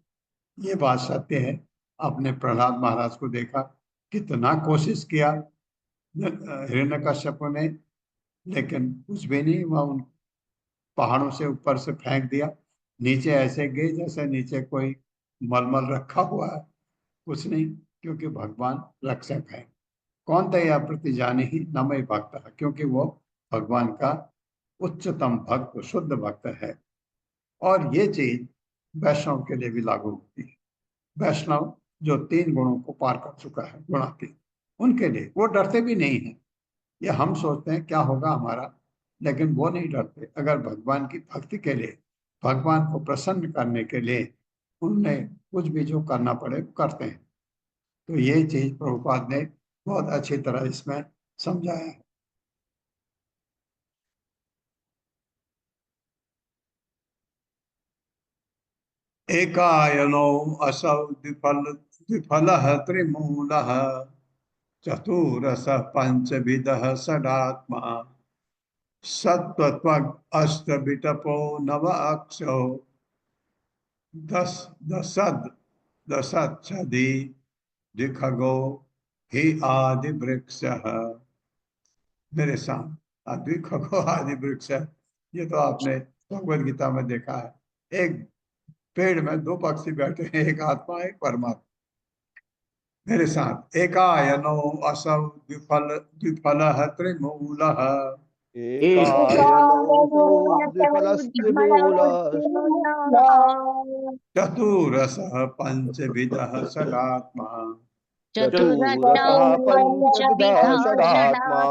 ये बात सत्य है, आपने प्रहलाद महाराज को देखा, कितना कोशिश किया हिरण्यकश्यप ने, लेकिन कुछ भी नहीं हुआ। उन पहाड़ों से ऊपर से फेंक दिया, नीचे ऐसे गए जैसे नीचे कोई मलमल रखा हुआ है, कुछ नहीं, क्योंकि भगवान रक्षक है। कौन तया प्रति जाने ही न मई भक्त है, क्योंकि वो भगवान का उच्चतम भक्त, शुद्ध भक्त है। और ये चीज वैष्णव के लिए भी लागू होती है। वैष्णव जो 3 गुणों को पार कर चुका है, गुणातीत, उनके लिए वो डरते भी नहीं है। ये हम सोचते हैं क्या होगा हमारा, लेकिन वो नहीं डरते। अगर भगवान की भक्ति के लिए, भगवान को प्रसन्न करने के लिए उन्हें कुछ भी जो करना पड़े वो करते हैं। तो ये चीज प्रभुपाद ने बहुत अच्छी तरह इसमें समझाया है। एकायनो असौ द्विफलः त्रिमूलः चतुरसः पंचविधः षडात्मा सत्त्वत्वग् अष्टविटपो नव अक्षो दशच्छदि द्विखगो हि आदि वृक्ष। मेरे साथ द्विखगो आदि वृक्ष, ये तो आपने भगवद गीता में देखा है। एक पेड़ में 2 पक्षी बैठे हैं, एक आत्मा एक परमात्मा। मेरे साथ एकायनो असौ द्विफलः त्रिमूलः एकायनोऽसौ द्विफलस्त्रिमूलः चतुरसः पंचविधः षडात्मा चतुरसः पंचविधः षडात्मा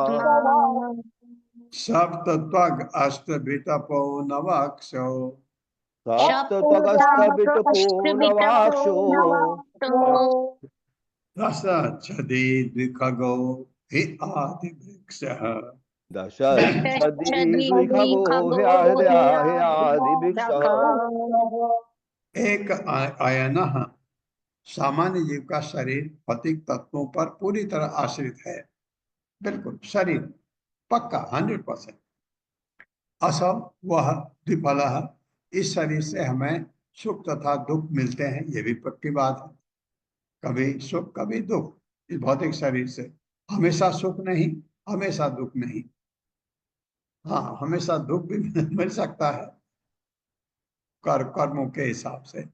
सप्तत्वग् अष्टविटपो नवाक्षो सप्तत्वगस्तविटपो नवाक्षो दशच्छदि द्विखगो हि आदि वृक्षः। दशच्छदि द्विखगो ह्यादिवृक्षः। एक आयनः, सामान्य जीव का शरीर भौतिक तत्वों पर पूरी तरह आश्रित है, बिल्कुल शरीर पक्का 100%। असौ वह द्विफलः, इस शरीर से हमें सुख तथा दुख मिलते हैं, ये भी पक्की बात है। कभी सुख कभी दुख, इस भौतिक शरीर से हमेशा सुख नहीं, हमेशा दुख नहीं। हाँ, हमेशा दुख भी मिल सकता है कर्मों के हिसाब से,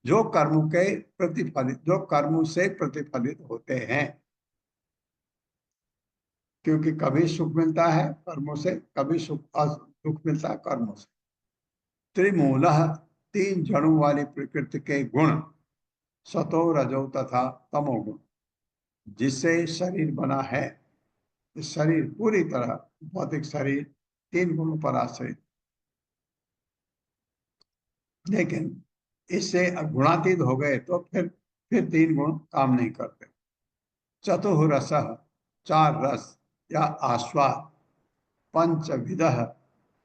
जो कर्मों के प्रतिफलित, जो कर्मों से प्रतिफलित होते हैं। क्योंकि कभी सुख मिलता है कर्मों से, कभी दुख मिलता है कर्मों से। त्रिमूलः, 3 जड़ों वाली प्रकृति के गुण, सतो रजो तथा तमोगुण, जिससे शरीर बना है। इस शरीर पूरी तरह, भौतिक शरीर 3 गुणों पर आश्रित, लेकिन इससे गुणातीत हो गए तो फिर 3 गुण काम नहीं करते। चतुरसः, 4 रस या आस्वाद, पंचविधः,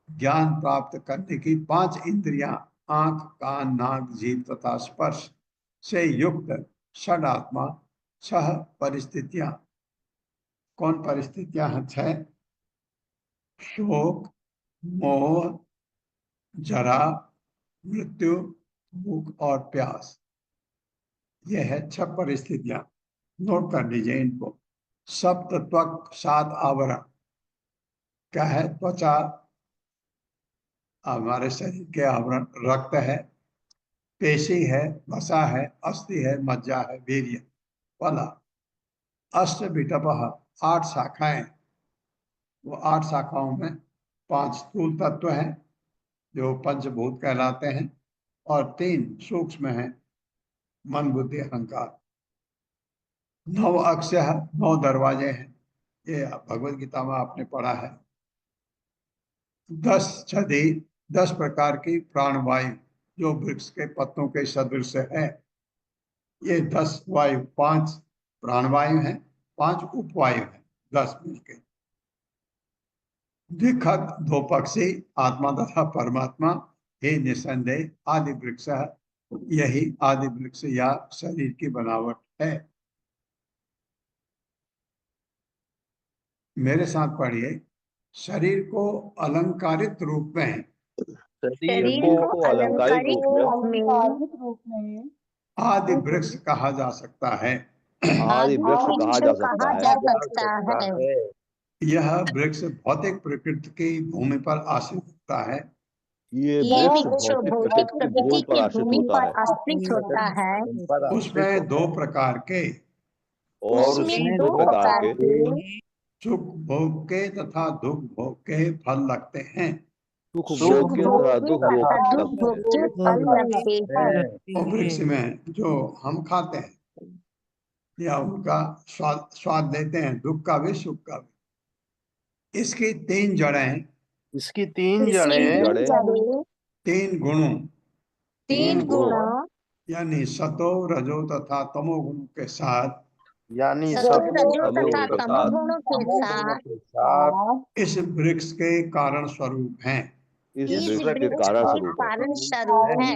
ज्ञान प्राप्त करने की 5 इंद्रियां, आंख कान नाक जीभ तथा स्पर्श से युक्त षडात्मा, 6 परिस्थितियां। कौन परिस्थितियां हैं? 6। शोक, मोह, जरा, मृत्यु, भूख और प्यास। यह है 6 परिस्थितियां। नोट कर लीजिए इनको। सप्तत्वक 7 आवरण, क्या है? त्वचा हमारे शरीर के आवरण, रक्त है, पेशी है, वसा है, अस्थि है, मज्जा है, वीर्य वाला। अष्ट विटपः 8 शाखाएं, वो 8 शाखाओं में 5 स्थूल तत्व हैं जो पंचभूत कहलाते हैं और 3 सूक्ष्म हैं, मन बुद्धि अहंकार। 9 अक्षय, 9 दरवाजे हैं, ये भगवत गीता में आपने पढ़ा है। 10 छदी, 10 प्रकार की प्राणवायु जो वृक्ष के पत्तों के सदृश है। ये 10 वायु, 5 प्राणवायु हैं, 5 उपवायु हैं, 10 मिलके। द्विखद, 2 पक्षी, आत्मा तथा परमात्मा, हे निसंदेह आदि वृक्ष, यही आदि वृक्ष या शरीर की बनावट है। मेरे साथ पढ़िए। शरीर को अलंकारित रूप में, शरीर को अलंकारिक रूप में आदि वृक्ष कहा जा सकता है। आदि वृक्ष कहा जा सकता है। यह वृक्ष भौतिक प्रकृति की भूमि पर आश्रित होता है। ये वृक्ष भौतिक प्रकृति की भूमि पर आश्रित होता है। उसमें 2 प्रकार के, और उसमें 2 प्रकार के सुख भोग के तथा दुख भोग के फल लगते हैं। सुख भोग के तथा दुख भोग के फल लगते हैं। और वृक्ष में जो हम खाते हैं या उनका स्वाद लेते हैं, दुख का भी सुख का भी। इसकी 3 जड़ें, इसकी 3 जड़ें 3 गुणों, 3 गुण यानी सतो रजो तथा तमो गुणों के साथ, यानी रजो तथा तमोगुणों के साथ इस वृक्ष के कारण स्वरूप हैं। इस वृक्ष के कारण स्वरूप है।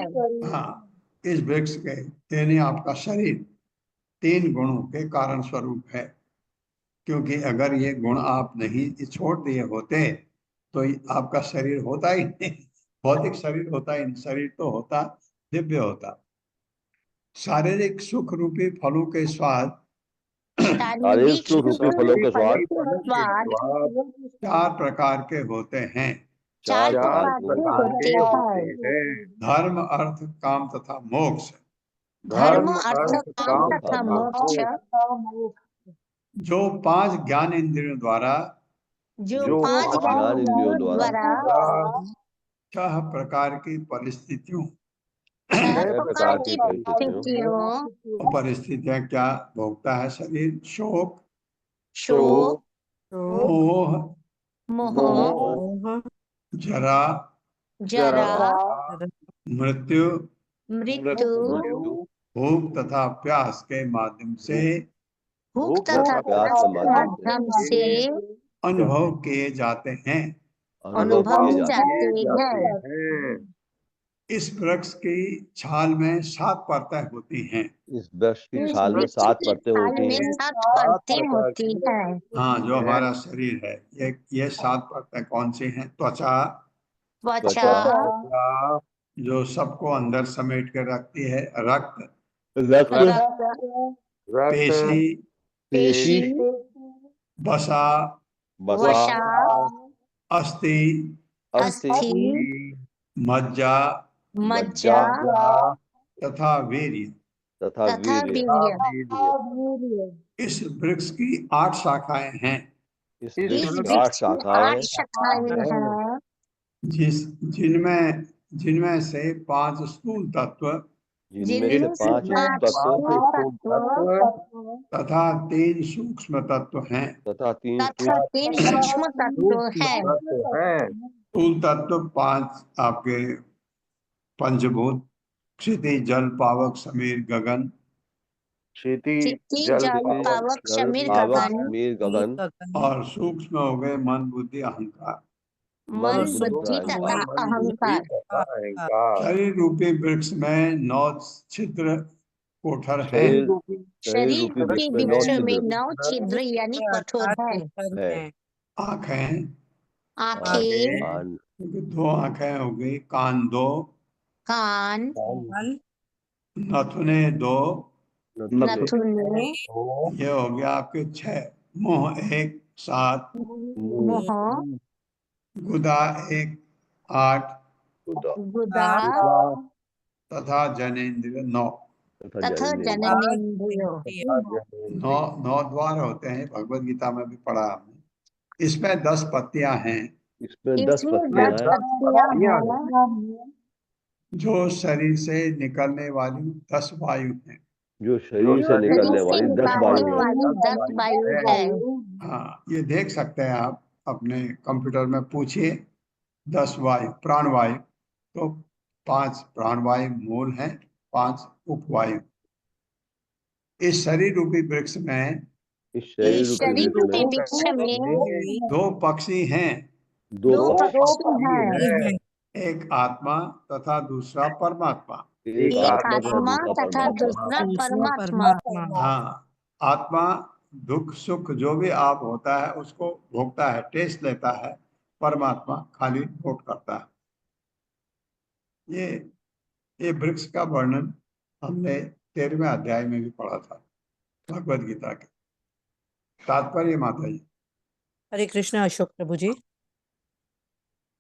हाँ, इस वृक्ष के यानी आपका शरीर 3 गुणों के कारण स्वरूप है। क्योंकि अगर ये गुण आप नहीं छोड़ दिए होते तो आपका शरीर होता ही नहीं, भौतिक शरीर होता ही नहीं, शरीर तो होता दिव्य होता। शारीरिक सुख रूपी फलों के स्वाद, शारीरिक सुख रूपी फलों के स्वाद 4 प्रकार के होते हैं। 4 प्रकार के होते हैं। धर्म, अर्थ, काम तथा मोक्ष। धर्म, अर्थ, काम तथा मोक्ष जो 5 ज्ञान इंद्रियों द्वारा, जो 5 ज्ञान इंद्रियों द्वारा 6 प्रकार की परिस्थितियों, 6 प्रकार की परिस्थितियों, परिस्थितियां क्या भोगता है शरीर? शोक, शोक, मोह, मोह, जरा, जरा, मृत्यु, मृत्यु, भूख तथा प्यास के माध्यम से भूख तथा प्यास के माध्यम से अनुभव किए जाते हैं। अनुभव किए जाते हैं। इस वृक्ष की छाल में 7 परतें होती हैं। इस वृक्ष की छाल में 7 परतें होती हैं। 7 परतें होती है। हाँ, जो हमारा शरीर है, ये 7 परतें कौन सी हैं? त्वचा, त्वचा, जो सबको अंदर समेट के रखती है। रक्त, पेशी, पेशी, वसा, वसा, अस्थि, अस्थि, मज्जा मज्जा तथा वीर्य। तथा वीर्य। इस वृक्ष की 8 शाखाएं हैं। इस वृक्ष की 8 शाखाएं हैं। जिनमें से 5 स्थूल तत्व, जिनमें से 5 तत्व तथा 3 सूक्ष्म तत्व हैं। तथा 3 सूक्ष्म तत्व हैं। स्थूल तत्व 5 आपके पंचभूत, क्षिति, जल, पावक, समीर, गगन। क्षिति, जल, पावक, समीर, गगन। और सूक्ष्म हो गए मन, बुद्धि, अहंकार। मन, बुद्धि तथा अहंकार। शरीर रूपी वृक्ष में 9 छिद्र कोठर हैं। शरीर रूपी वृक्ष में 9 छिद्र यानी कठोर है। आंखें, 2 आंखें हो गई। कान 2, कान, नथुने 2, नथुने, ये हो गया आपके 6। मुंह 1, 7, मुंह, गुदा 1 8 गुदा गुदा तथा जनेन्द्रिय 9। तथा जननेन्द्रिय जननेन्द्रियो 9 द्वार होते हैं, भगवत गीता में भी पढ़ा हमने। इसमें 10 पत्तियां हैं इसमें 10 इसमें पत्तियां 10 हैं पत्तियां हैं जो शरीर से निकलने वाली 10 वायु हैं। जो शरीर से शरीर निकलने से वाली 10 निकलने वायु है। वाली 10 वायु है। हाँ, ये देख सकते हैं आप अपने कंप्यूटर में, पूछिए 10 वायु प्राणवायु, तो 5 प्राणवायु मूल हैं, 5 उपवायु। इस शरीर रूपी वृक्ष में इस शरीर इस रूपी शरीर वृक्ष रूपी में वृक्ष में 2 पक्षी हैं, दो दो पक्षी हैं, एक आत्मा तथा दूसरा परमात्मा। एक एक आत्मा तथा आत्मा दूसरा तथा परमात्मा। दूसरा परमात्मा। हाँ, आत्मा दुख सुख जो भी आप होता है उसको भोगता है, टेस्ट लेता है, परमात्मा खाली नोट करता है। ये वृक्ष का वर्णन हमने 13वें अध्याय में भी पढ़ा था भगवत गीता के। तात्पर्य माता जी। हरे कृष्ण अशोक प्रभु जी।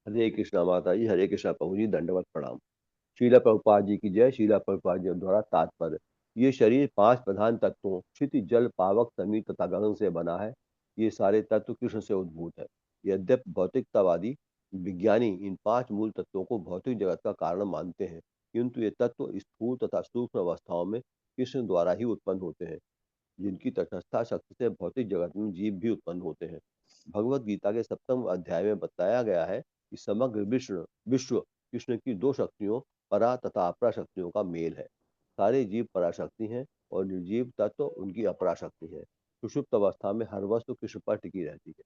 हरे कृष्णा माता जी, हरे कृष्णा प्रभु जी, दंडवत प्रणाम। शीला प्रभुपाद जी की जय। शीला प्रभुपाद जी द्वारा तात्पर्य। ये शरीर 5 प्रधान तत्वों क्षिति जल पावक समीर तथा गगन से बना है। ये सारे तत्व कृष्ण से उद्भूत है। यद्यपि भौतिकतावादी विज्ञानी इन 5 मूल तत्वों को भौतिक जगत का कारण मानते हैं, किंतु ये तत्व स्थूल तथा सूक्ष्म अवस्थाओं में कृष्ण द्वारा ही उत्पन्न होते हैं, जिनकी तटस्था शक्ति से भौतिक जगत में जीव भी उत्पन्न होते हैं। भगवत गीता के 7वें अध्याय में बताया गया है कि समग्र विश्व कृष्ण की 2 शक्तियों परा तथा अपरा शक्तियों का मेल है। सारे जीव पराशक्ति हैं और निर्जीव तत्व उनकी अपरा शक्ति है। सुषुप्त अवस्था में हर वस्तु कृष्ण पर टिकी रहती है।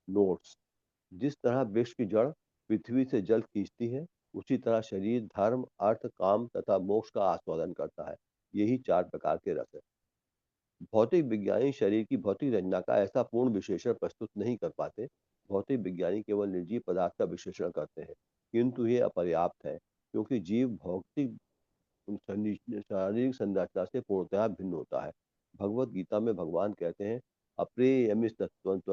नोट्स: जिस तरह वृक्ष की जड़ पृथ्वी से जल खींचती है, उसी तरह शरीर धर्म अर्थ काम तथा मोक्ष का आस्वादन करता है। यही 4 प्रकार के रस है। भौतिक विज्ञानी शरीर की भौतिक रचना का ऐसा पूर्ण विश्लेषण प्रस्तुत नहीं कर पाते। भौतिक विज्ञानी केवल निर्जीव पदार्थ का विश्लेषण करते हैं, किंतु ये अपर्याप्त है, क्योंकि जीव भौतिक शारीरिक संरचना से पूर्णतः भिन्न होता है। भगवत गीता में भगवान कहते हैं, अपरियमितस्त्व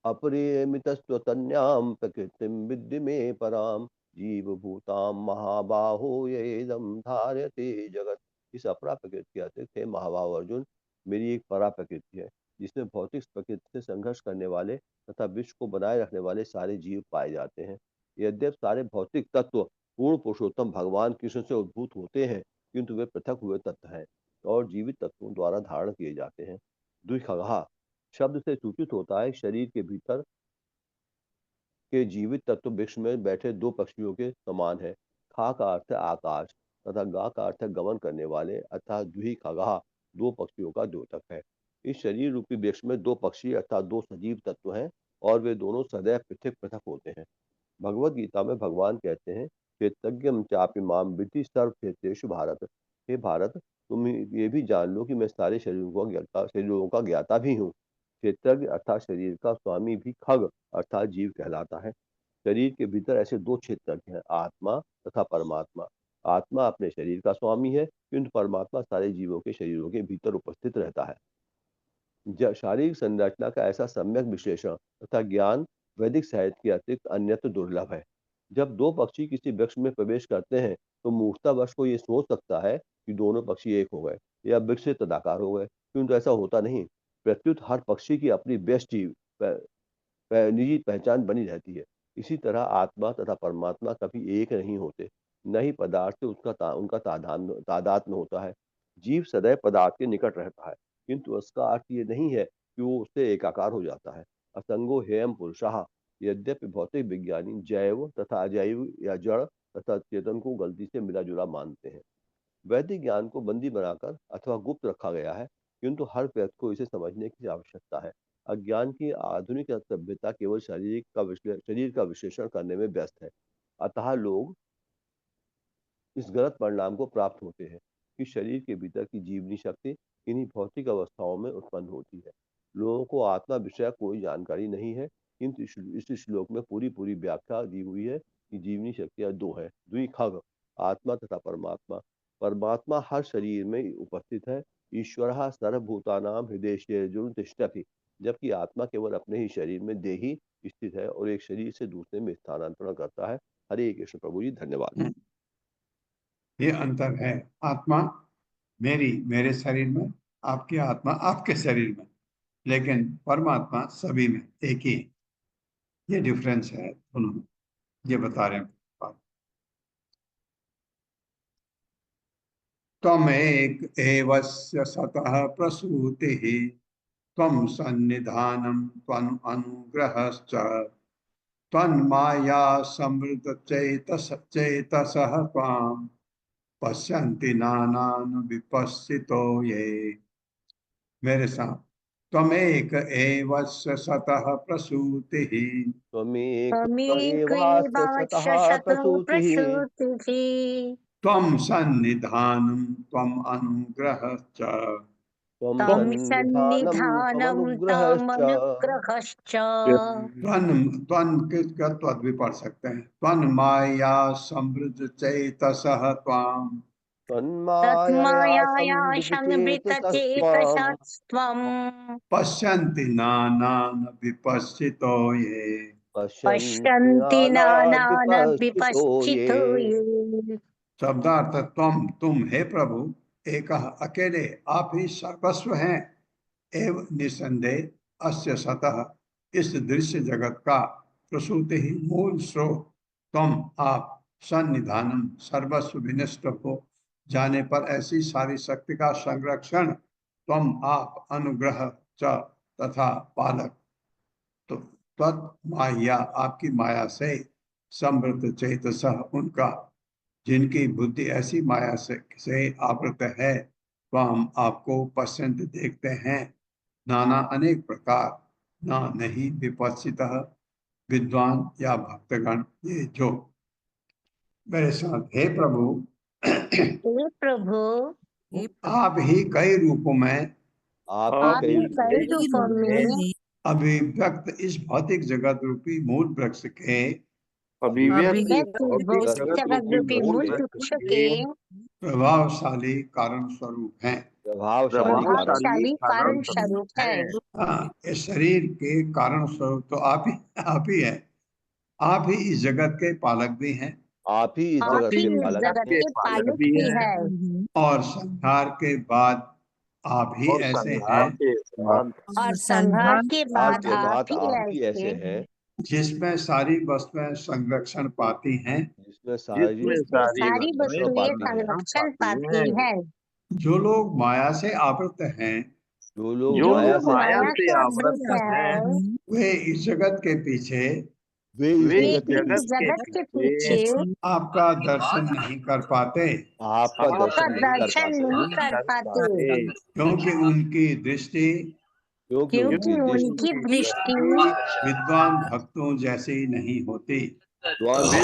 अपरियमितस्त्वतन्यां प्रकृतिं विद्धि मे पराम जीवभूतां महाबाहो येदं धार्यते जगत। इस अपरा प्रकृति के अतिरिक्त हे महाबाहो अर्जुन, मेरी एक परा प्रकृति है, जिसमें भौतिक प्रकृति से संघर्ष करने वाले तथा विश्व को बनाए रखने वाले सारे जीव पाए जाते हैं। यद्यपि सारे भौतिक तत्व पूर्ण पुरुषोत्तम भगवान कृष्ण से उद्भूत होते हैं, किंतु वे पृथक हुए तत्व हैं और जीवित तत्वों द्वारा धारण किए जाते हैं। द्विखगः शब्द से सूचित होता है शरीर के भीतर के जीवित तत्व वृक्ष में बैठे 2 पक्षियों के समान है। खा का अर्थ है आकाश तथा गा का अर्थ है गमन करने वाले, अर्थात द्विखगः 2 पक्षियों का द्योतक है। इस शरीर रूपी वृक्ष में 2 पक्षी अर्थात 2 सजीव तत्व हैं और वे दोनों सदैव पृथक पृथक होते हैं। भगवत गीता में भगवान कहते हैं, क्षेत्रज्ञम चापि माम विद्धि सर्व क्षेत्रेषु भारत। हे भारत, तुम ये भी जान लो कि मैं सारे शरीरों का ज्ञाता भी हूँ। क्षेत्रज्ञ अर्थात शरीर का स्वामी भी खग अर्थात जीव कहलाता है। शरीर के भीतर ऐसे 2 क्षेत्रज्ञ हैं, आत्मा तथा परमात्मा। आत्मा अपने शरीर का स्वामी है, किंतु परमात्मा सारे जीवों के शरीरों के भीतर उपस्थित रहता है। शारीरिक संरचना का ऐसा सम्यक विश्लेषण तथा ज्ञान वैदिक साहित्य के अतिरिक्त अन्यत्र दुर्लभ है। जब 2 पक्षी किसी वृक्ष में प्रवेश करते हैं, तो मूर्खतावश को ये सोच सकता है कि दोनों पक्षी एक हो गए या वृक्ष से तदाकार हो गए, किंतु ऐसा होता नहीं। प्रत्युत हर पक्षी की अपनी व्यष्टि निजी पहचान बनी रहती है। इसी तरह आत्मा तथा परमात्मा कभी एक नहीं होते, न ही पदार्थ से उनका तादात्म्य होता है। जीव सदैव पदार्थ के निकट रहता है, किंतु उसका अर्थ ये नहीं है कि वो उससे एकाकार हो जाता है। असंगो हेयम पुरुषः। यद्यपि भौतिक विज्ञानी जैव तथा अजैव या जड़ तथा चेतन को गलती से मिला जुला मानते हैं। वैदिक ज्ञान को बंदी बनाकर अथवा गुप्त रखा गया है, किंतु हर व्यक्ति को इसे समझने की आवश्यकता है। अज्ञान की आधुनिक सभ्यता केवल शरीर का विश्लेषण करने में व्यस्त है। अतः लोग इस गलत परिणाम को प्राप्त होते हैं कि शरीर के भीतर की जीवनी शक्ति इन्हीं भौतिक अवस्थाओं में उत्पन्न होती है। लोगों को आत्मा विषय कोई जानकारी नहीं है, किंतु इस श्लोक में पूरी व्याख्या दी हुई है कि जीवनी शक्तियां 2 है, द्विखग, आत्मा तथा परमात्मा। परमात्मा हर शरीर में उपस्थित है ईश्वरः सर्वभूतानां हृदयेषु तिष्ठति, जबकि आत्मा केवल अपने ही शरीर में देही स्थित है और एक शरीर से दूसरे में स्थानांतरण करता है। हरे कृष्ण प्रभु जी, धन्यवाद। ये अंतर है। आत्मा मेरे शरीर में, आपकी आत्मा आपके शरीर में, लेकिन परमात्मा सभी में एक ही है। ये डिफरेंस है दोनों में, ये बता रहे हैं। त्वमेक एवस्य सतः प्रसूतिः त्वं सन्निधानं त्वं अनुग्रहश्च त्वन्माया समृद्ध चेतसः त्वां पश्यन्ति नानान विपश्चितो ये। मेरे साथ, त्वमेक एवस्य सतः प्रसूतिः त्वमेक एवास्य त्वमेकैवास्य सतः शतः प्रसूतिः प्रसूतिः त्वं सन्निधानं त्वं अनुग्रहश्च त्वं तं सन्निधानं सन्निधानं त्वमनुग्रहश्च तमनुग्रहश्च त्वं भी पढ़ सकते हैं। त्वं माया समृद्ध चैतसः त्वां तन्मायया तन्मायया संवृतचेतसस्त्वां संवृतचेतसस्त्वं पश्यन्ति नानान विपश्चितो ये। पश्यन्ति पश्यन्ति नानान विपश्चितो ये। विपश्चितो ये। शब्दार्थ, तुम हे प्रभु एक अकेले आप ही सर्वस्व हैं। एवं निसंदेह अस्य सतः इस दृश्य जगत का प्रसूति ही मूल स्रोत तुम आप सन्निधानम सर्वस्व विनष्ट हो जाने पर ऐसी सारी शक्ति का संरक्षण तुम आप अनुग्रह च तथा पालक। तो तत् माया आपकी माया से समृद्ध चेतस उनका जिनकी बुद्धि ऐसी माया से आवृत है वह हम आपको पश्यंत देखते हैं नाना अनेक प्रकार ना नहीं विपश्चित विद्वान या भक्तगण ये जो। मेरे साथ, हे प्रभु हे प्रभु आप ही कई रूपों में आप आप ही ही कई कई रूपों में अभिव्यक्त इस भौतिक जगत रूपी मूल वृक्ष के व्यक्त जगत रूपी मूल वृक्ष के प्रभावशाली कारण स्वरूप हैं। प्रभावशाली कारण स्वरूप है। हाँ, इस शरीर के कारण स्वरूप तो आप ही है। आप ही इस जगत के पालक भी हैं आप ही इस आप जगत ही के इस पालक जगत के पालक भी है और संहार के बाद आप ही ऐसे हैं और संहार के बाद के बाद आप ही आप ही ऐसे ऐसे हैं जिसमें सारी वस्तुएं संरक्षण पाती हैं। जिसमें सारी सारी वस्तुएं पाती हैं। संरक्षण पाती है। जो लोग माया से आवृत हैं जो लोग जो माया लोग से माया से आवृत है वे इस जगत के पीछे वे इस वे जगत इस जगत के पीछे आपका दर्शन नहीं कर पाते आपका आपका दर्शन नहीं कर दर्शन पाते नहीं कर पाते क्योंकि उनकी दृष्टि क्योंकि क्योंकि उनकी दृष्टि विद्वान भक्तों जैसी नहीं होती। जैसी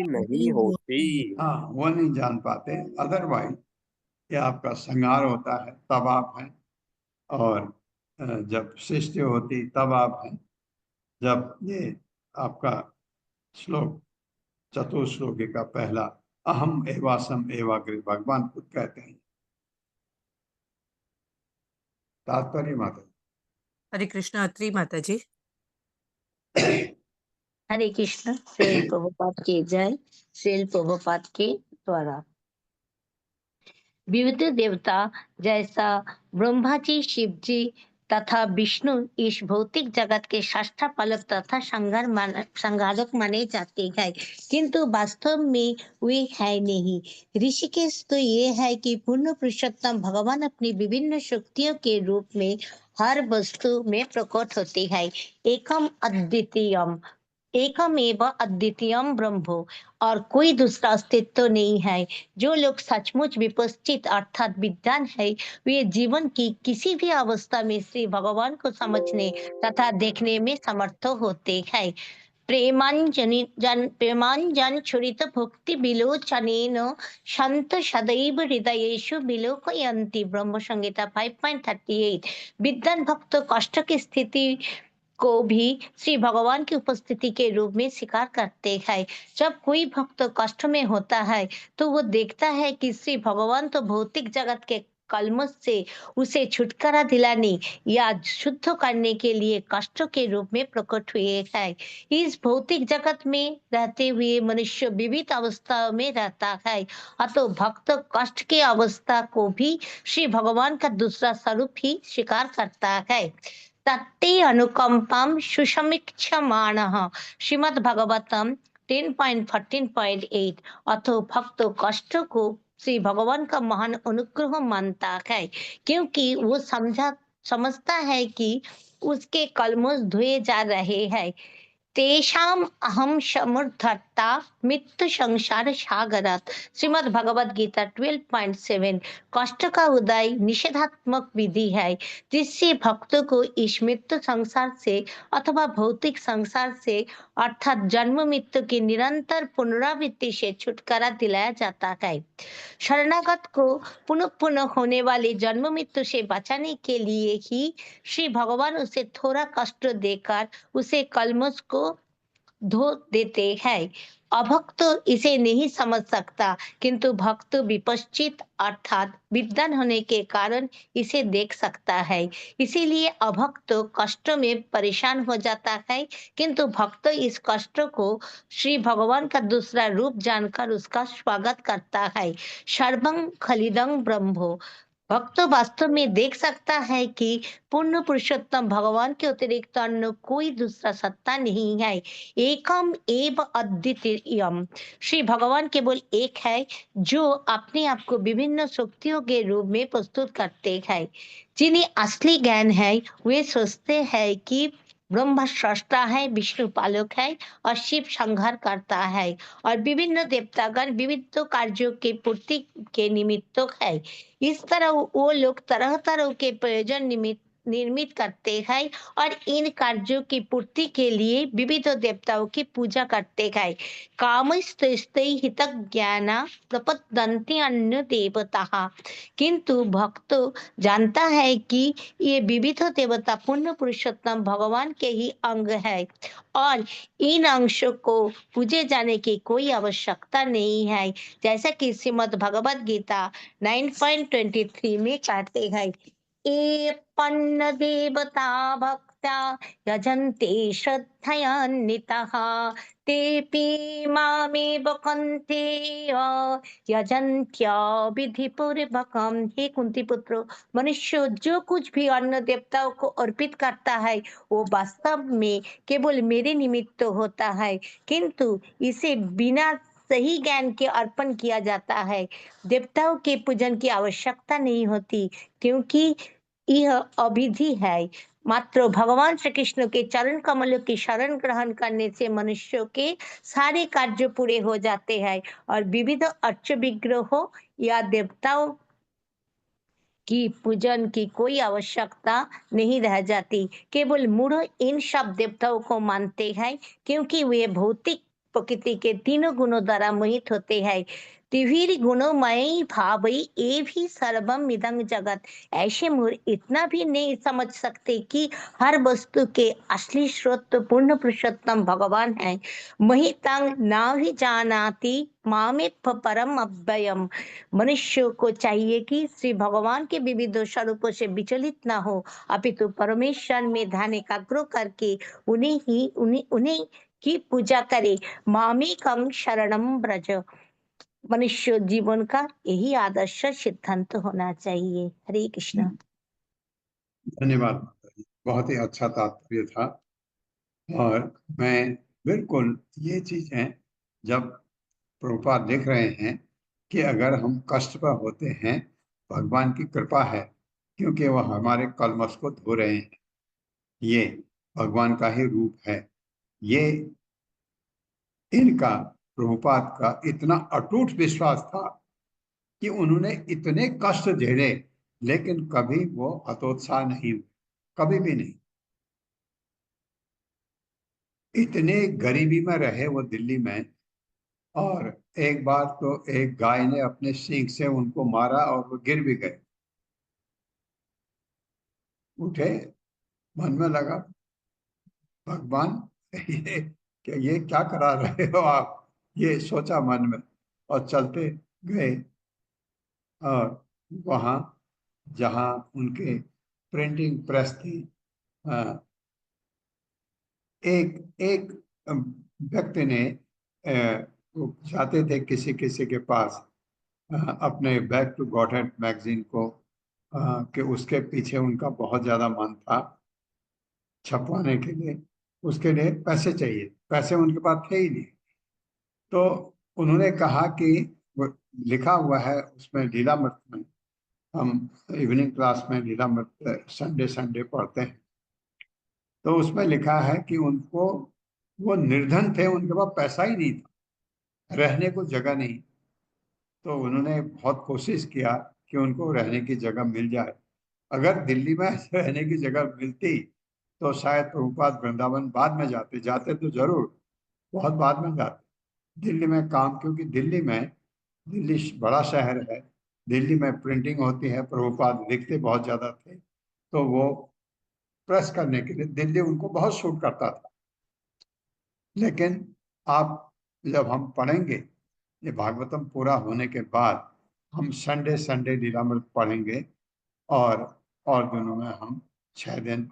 नहीं होती। हाँ, वो नहीं जान पाते। अदरवाइज ये आपका संहार होता है तब आप हैं, और जब सृष्टि होती तब आप हैं। जब ये आपका श्लोक चतुश्लोकी का पहला अहम एवासम एवाग्र भगवान खुद कहते हैं। तात्पर्य माता हरे कृष्ण अत्री माता जी। हरे कृष्ण। श्रील प्रभुपाद की जय। श्रील प्रभुपाद के द्वारा विविध देवता जैसा ब्रह्मा जी, शिव जी तथा विष्णु इस भौतिक जगत के षष्ठ पालक तथा संहारक माने जाते हैं, किंतु वास्तव में वे है नहीं। ऋषिकेश तो ये है कि पूर्ण पुरुषोत्तम भगवान अपनी विभिन्न शक्तियों के रूप में हर वस्तु में प्रकट होते हैं। एकम एवं अद्वितीयम ब्रह्मो, और कोई दूसरा अस्तित्व नहीं है। जो लोग सचमुच विपश्चित अर्थात विद्वान है वे जीवन की किसी भी अवस्था में श्री भगवान को समझने तथा देखने में समर्थ होते हैं। प्रेमांजन छुरित भक्ति विलोचनेन शांत सदैव हृदयेषु विलोकयन्ति। ब्रह्म संहिता 5.38। विद्वान भक्त कष्ट की स्थिति को भी श्री भगवान की उपस्थिति के रूप में स्वीकार करते हैं। जब कोई भक्त कष्ट में होता है तो वो देखता है कि श्री भगवान तो भौतिक जगत के कलमश से उसे छुटकारा दिलाने या शुद्ध करने के लिए कष्टों के रूप में प्रकट हुए हैं। इस भौतिक जगत में रहते हुए मनुष्य विविध अवस्थाओं में रहता है, अतः भक्त कष्ट की अवस्था को भी श्री भगवान का दूसरा स्वरूप ही स्वीकार करता है। तत्ते अनुकंपम सुसमीक्षमाणः श्रीमद् भागवतम 10.14.8। अतो भक्त कष्ट को श्री भगवान का महान अनुग्रह मानता है, क्योंकि वो समझता है कि उसके कलमश धोए जा रहे हैं। तेषाम अहम समुद्धर्ता मृत्यु संसार सागरात श्रीमद् भगवद गीता 12.7। कष्ट का उदय निषेधात्मक विधि है, जिससे भक्तों को इस मृत्यु संसार से अथवा भौतिक संसार से अर्थात जन्म मृत्यु की निरंतर पुनरावृत्ति से छुटकारा दिलाया जाता है। शरणागत को पुनः पुनः होने वाले जन्म मृत्यु से बचाने के लिए ही श्री भगवान उसे थोड़ा कष्ट देकर उसे कलमश को धो देते हैं। अभक्त इसे नहीं समझ सकता, किंतु भक्त विपश्चित अर्थात विद्वान होने के कारण इसे देख सकता है। इसीलिए अभक्त कष्ट में परेशान हो जाता है, किंतु भक्त इस कष्ट को श्री भगवान का दूसरा रूप जानकर उसका स्वागत करता है। सर्वं खलिदं ब्रह्मो भक्त वास्तव में देख सकता है कि पूर्ण पुरुषोत्तम भगवान के अतिरिक्त अन्य कोई दूसरा सत्ता नहीं है। एकम एव अद्वितीयम श्री भगवान केवल एक है, जो अपने आप को विभिन्न शक्तियों के रूप में प्रस्तुत करते हैं। जिन्हें असली ज्ञान है वे सोचते हैं कि ब्रह्मा स्रष्टा है, विष्णु पालक है और शिव संहार करता है, और विभिन्न देवतागण विविध कार्यों के पूर्ति के निमित्त है। इस तरह वो लोग तरह तरह के प्रयोजन निर्मित करते हैं और इन कार्यों की पूर्ति के लिए विविध देवताओं की पूजा करते हैं। कामस्तै हितज्ञाना प्रपद्यन्ते अन्य देवता। किंतु भक्त जानता है कि ये विविध देवता पूर्ण पुरुषोत्तम भगवान के ही अंग है और इन अंशों को पूजे जाने की कोई आवश्यकता नहीं है, जैसा कि श्रीमद् भगवद गीता 9.23 में कहते हैं। एपन्न देवता भक्ता यजन्ते श्रद्धयान्वितः तेऽपि मामेव कन्तेय यजन्त्या विधिपूर्वकम्। हे कुंती पुत्र, मनुष्य जो कुछ भी अन्य देवताओं को अर्पित करता है वो वास्तव में केवल मेरे निमित्त होता है, किंतु इसे बिना सही ज्ञान के अर्पण किया जाता है। देवताओं के पूजन की आवश्यकता नहीं होती, क्योंकि यह अविधि है। मात्र भगवान श्री कृष्ण के चरण कमलों की शरण ग्रहण करने से मनुष्यों के सारे कार्य पूरे हो जाते हैं और विविध अर्च विग्रहों या देवताओं की पूजन की कोई आवश्यकता नहीं रह जाती। केवल मूढ़ इन सब देवताओं को मानते हैं, क्योंकि वे भौतिक प्रकृति के तीनों गुणों द्वारा मोहित होते हैं। त्रिभिर गुणोमयी भावई ये भी सर्वम इदं जगत। ऐसे मूढ़ इतना भी नहीं समझ सकते कि हर वस्तु के असली स्रोत पूर्ण पुरुषोत्तम भगवान है। महितं नाहि जानाति मामेव परम अव्ययम। मनुष्य को चाहिए कि श्री भगवान के विविध स्वरूपों से विचलित न हो, अपितु परमेश्वर में ध्यान एकाग्र करके उन्हीं की पूजा करे। मामेकं शरणं व्रज। मनुष्य जीवन का यही आदर्श सिद्धांत होना चाहिए। हरे कृष्ण। धन्यवाद माता जी, बहुत ही अच्छा तात्पर्य था। और मैं बिल्कुल ये चीजें जब प्रभुपाद देख रहे हैं कि अगर हम कष्ट पर होते हैं, भगवान की कृपा है, क्योंकि वह हमारे कलमश को धो रहे हैं। ये भगवान का ही रूप है। ये इनका प्रभुपाद का इतना अटूट विश्वास था कि उन्होंने इतने कष्ट झेले, लेकिन कभी वो हतोत्साह नहीं हुए, कभी भी नहीं। इतने गरीबी में रहे वो दिल्ली में, और एक बार तो एक गाय ने अपने सींग से उनको मारा और वो गिर भी गए। उठे, मन में लगा भगवान ये क्या करा रहे हो आप, ये सोचा मन में, और चलते गए और वहां जहां उनके प्रिंटिंग प्रेस थी, एक एक व्यक्ति ने वो जाते थे किसी किसी के पास अपने बैक टू गॉडहेड मैगजीन को, कि उसके पीछे उनका बहुत ज्यादा मन था छपवाने के लिए, उसके लिए पैसे चाहिए, पैसे उनके पास थे ही नहीं। तो उन्होंने कहा कि वो लिखा हुआ है उसमें लीलामृत में, हम इवनिंग क्लास में लीलामृत संडे संडे पढ़ते हैं, तो उसमें लिखा है कि उनको, वो निर्धन थे, उनके पास पैसा ही नहीं था, रहने को जगह नहीं। तो उन्होंने बहुत कोशिश किया कि उनको रहने की जगह मिल जाए। अगर दिल्ली में रहने की जगह मिलती तो शायद प्रभुपाद वृंदावन बाद में जाते, जाते तो जरूर, बहुत बाद में जाते। दिल्ली में काम, क्योंकि दिल्ली बड़ा शहर है, दिल्ली में प्रिंटिंग होती है, प्रभुपाद लिखते बहुत ज्यादा थे, तो वो प्रेस करने के लिए दिल्ली उनको बहुत सूट करता था। लेकिन आप जब हम पढ़ेंगे ये भागवतम पूरा होने के बाद, हम संडे संडे लीलामृत पढ़ेंगे, और दिनों में हम 6 दिन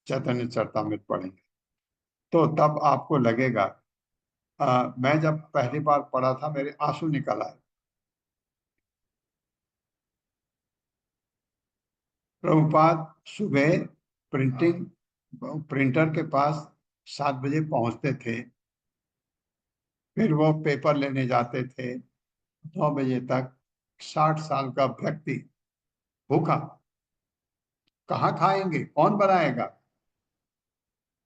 चैतन्य चरितामृत पढ़ेंगे, तो तब आपको लगेगा। मैं जब पहली बार पढ़ा था मेरे आंसू निकल आए। प्रभुपाद सुबह प्रिंटर के पास 7 बजे पहुंचते थे, फिर वो पेपर लेने जाते थे 9 बजे तक। 60 साल का व्यक्ति भूखा, कहाँ खाएंगे, कौन बनाएगा,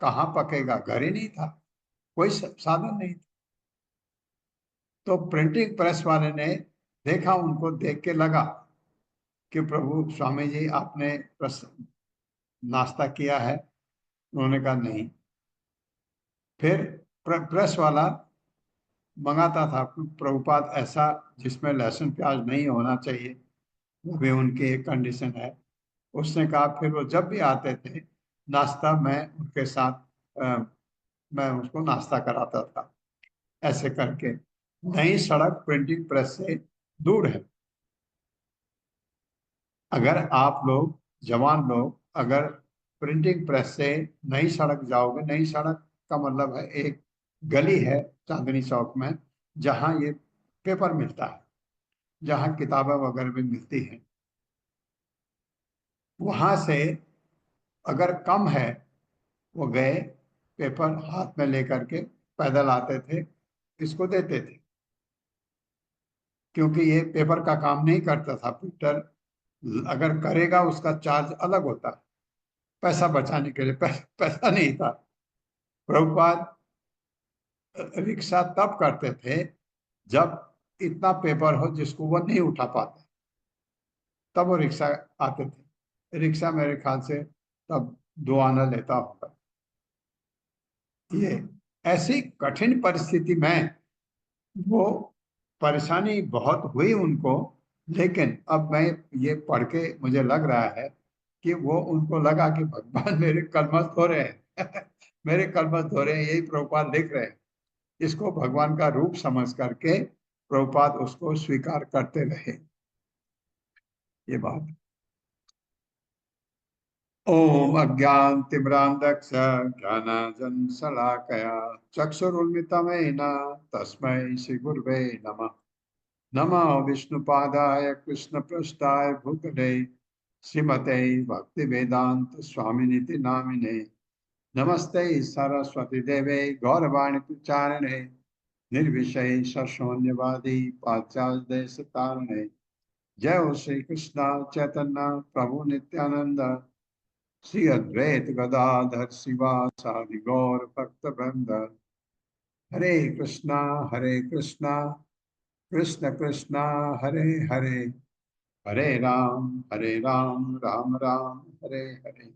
कहाँ पकेगा, घर ही नहीं था, कोई साधन नहीं था। तो प्रिंटिंग प्रेस वाले ने देखा, उनको देख के लगा कि प्रभु स्वामी जी आपने नाश्ता किया है। उन्होंने कहा नहीं। फिर प्रेस वाला मंगाता था प्रभुपाद ऐसा जिसमें लहसुन प्याज नहीं होना चाहिए, वो भी उनकी एक कंडीशन है। उसने कहा, फिर वो जब भी आते थे नाश्ता मैं उनके साथ मैं उसको नाश्ता कराता था। ऐसे करके नई सड़क प्रिंटिंग प्रेस से दूर है। अगर आप लोग जवान लोग अगर प्रिंटिंग प्रेस से नई सड़क जाओगे, नई सड़क का मतलब है एक गली है चांदनी चौक में जहां ये पेपर मिलता है, जहां किताबें वगैरह भी मिलती हैं, वहां से अगर कम है, वो गए पेपर हाथ में लेकर के पैदल आते थे, इसको देते थे, क्योंकि ये पेपर का काम नहीं करता था प्रिंटर, अगर करेगा उसका चार्ज अलग होता है, पैसा बचाने के लिए पैसा नहीं था। प्रभुपाद रिक्शा तब करते थे जब इतना पेपर हो जिसको वो नहीं उठा पाते, तब वो रिक्शा आते थे। रिक्शा मेरे ख्याल से तब 2 आना लेता होगा। ये ऐसी कठिन परिस्थिति में वो परेशानी बहुत हुई उनको, लेकिन अब मैं ये पढ़ के मुझे लग रहा है कि वो उनको लगा कि भगवान मेरे कलमश धो रहे हैं मेरे कलमश धो रहे हैं, यही प्रभुपाद लिख रहे हैं। इसको भगवान का रूप समझ करके प्रभुपाद उसको स्वीकार करते रहे। ये बात। ओम अज्ञानतिमिरान्धस्य ज्ञानाञ्जनशलाकया चक्षुरुन्मिलितं तस्मै श्रीगुरवे नमः। नमः विष्णुपादाय कृष्णपृष्ठाय भूतले श्रीमते भक्तिवेदांत स्वामिनिति नामिने। नमस्ते सरस्वती देवे गौरवाणी प्रचारिणे निर्विशेष शून्यवादी पाश्चात्य देश तारिणे। जय हो श्री कृष्ण चैतन्य प्रभु नित्यानंद श्री अद्वैत गदाधर शिवासादि गौर भक्त वृंद। हरे कृष्णा कृष्ण कृष्ण हरे हरे, हरे राम राम राम हरे हरे।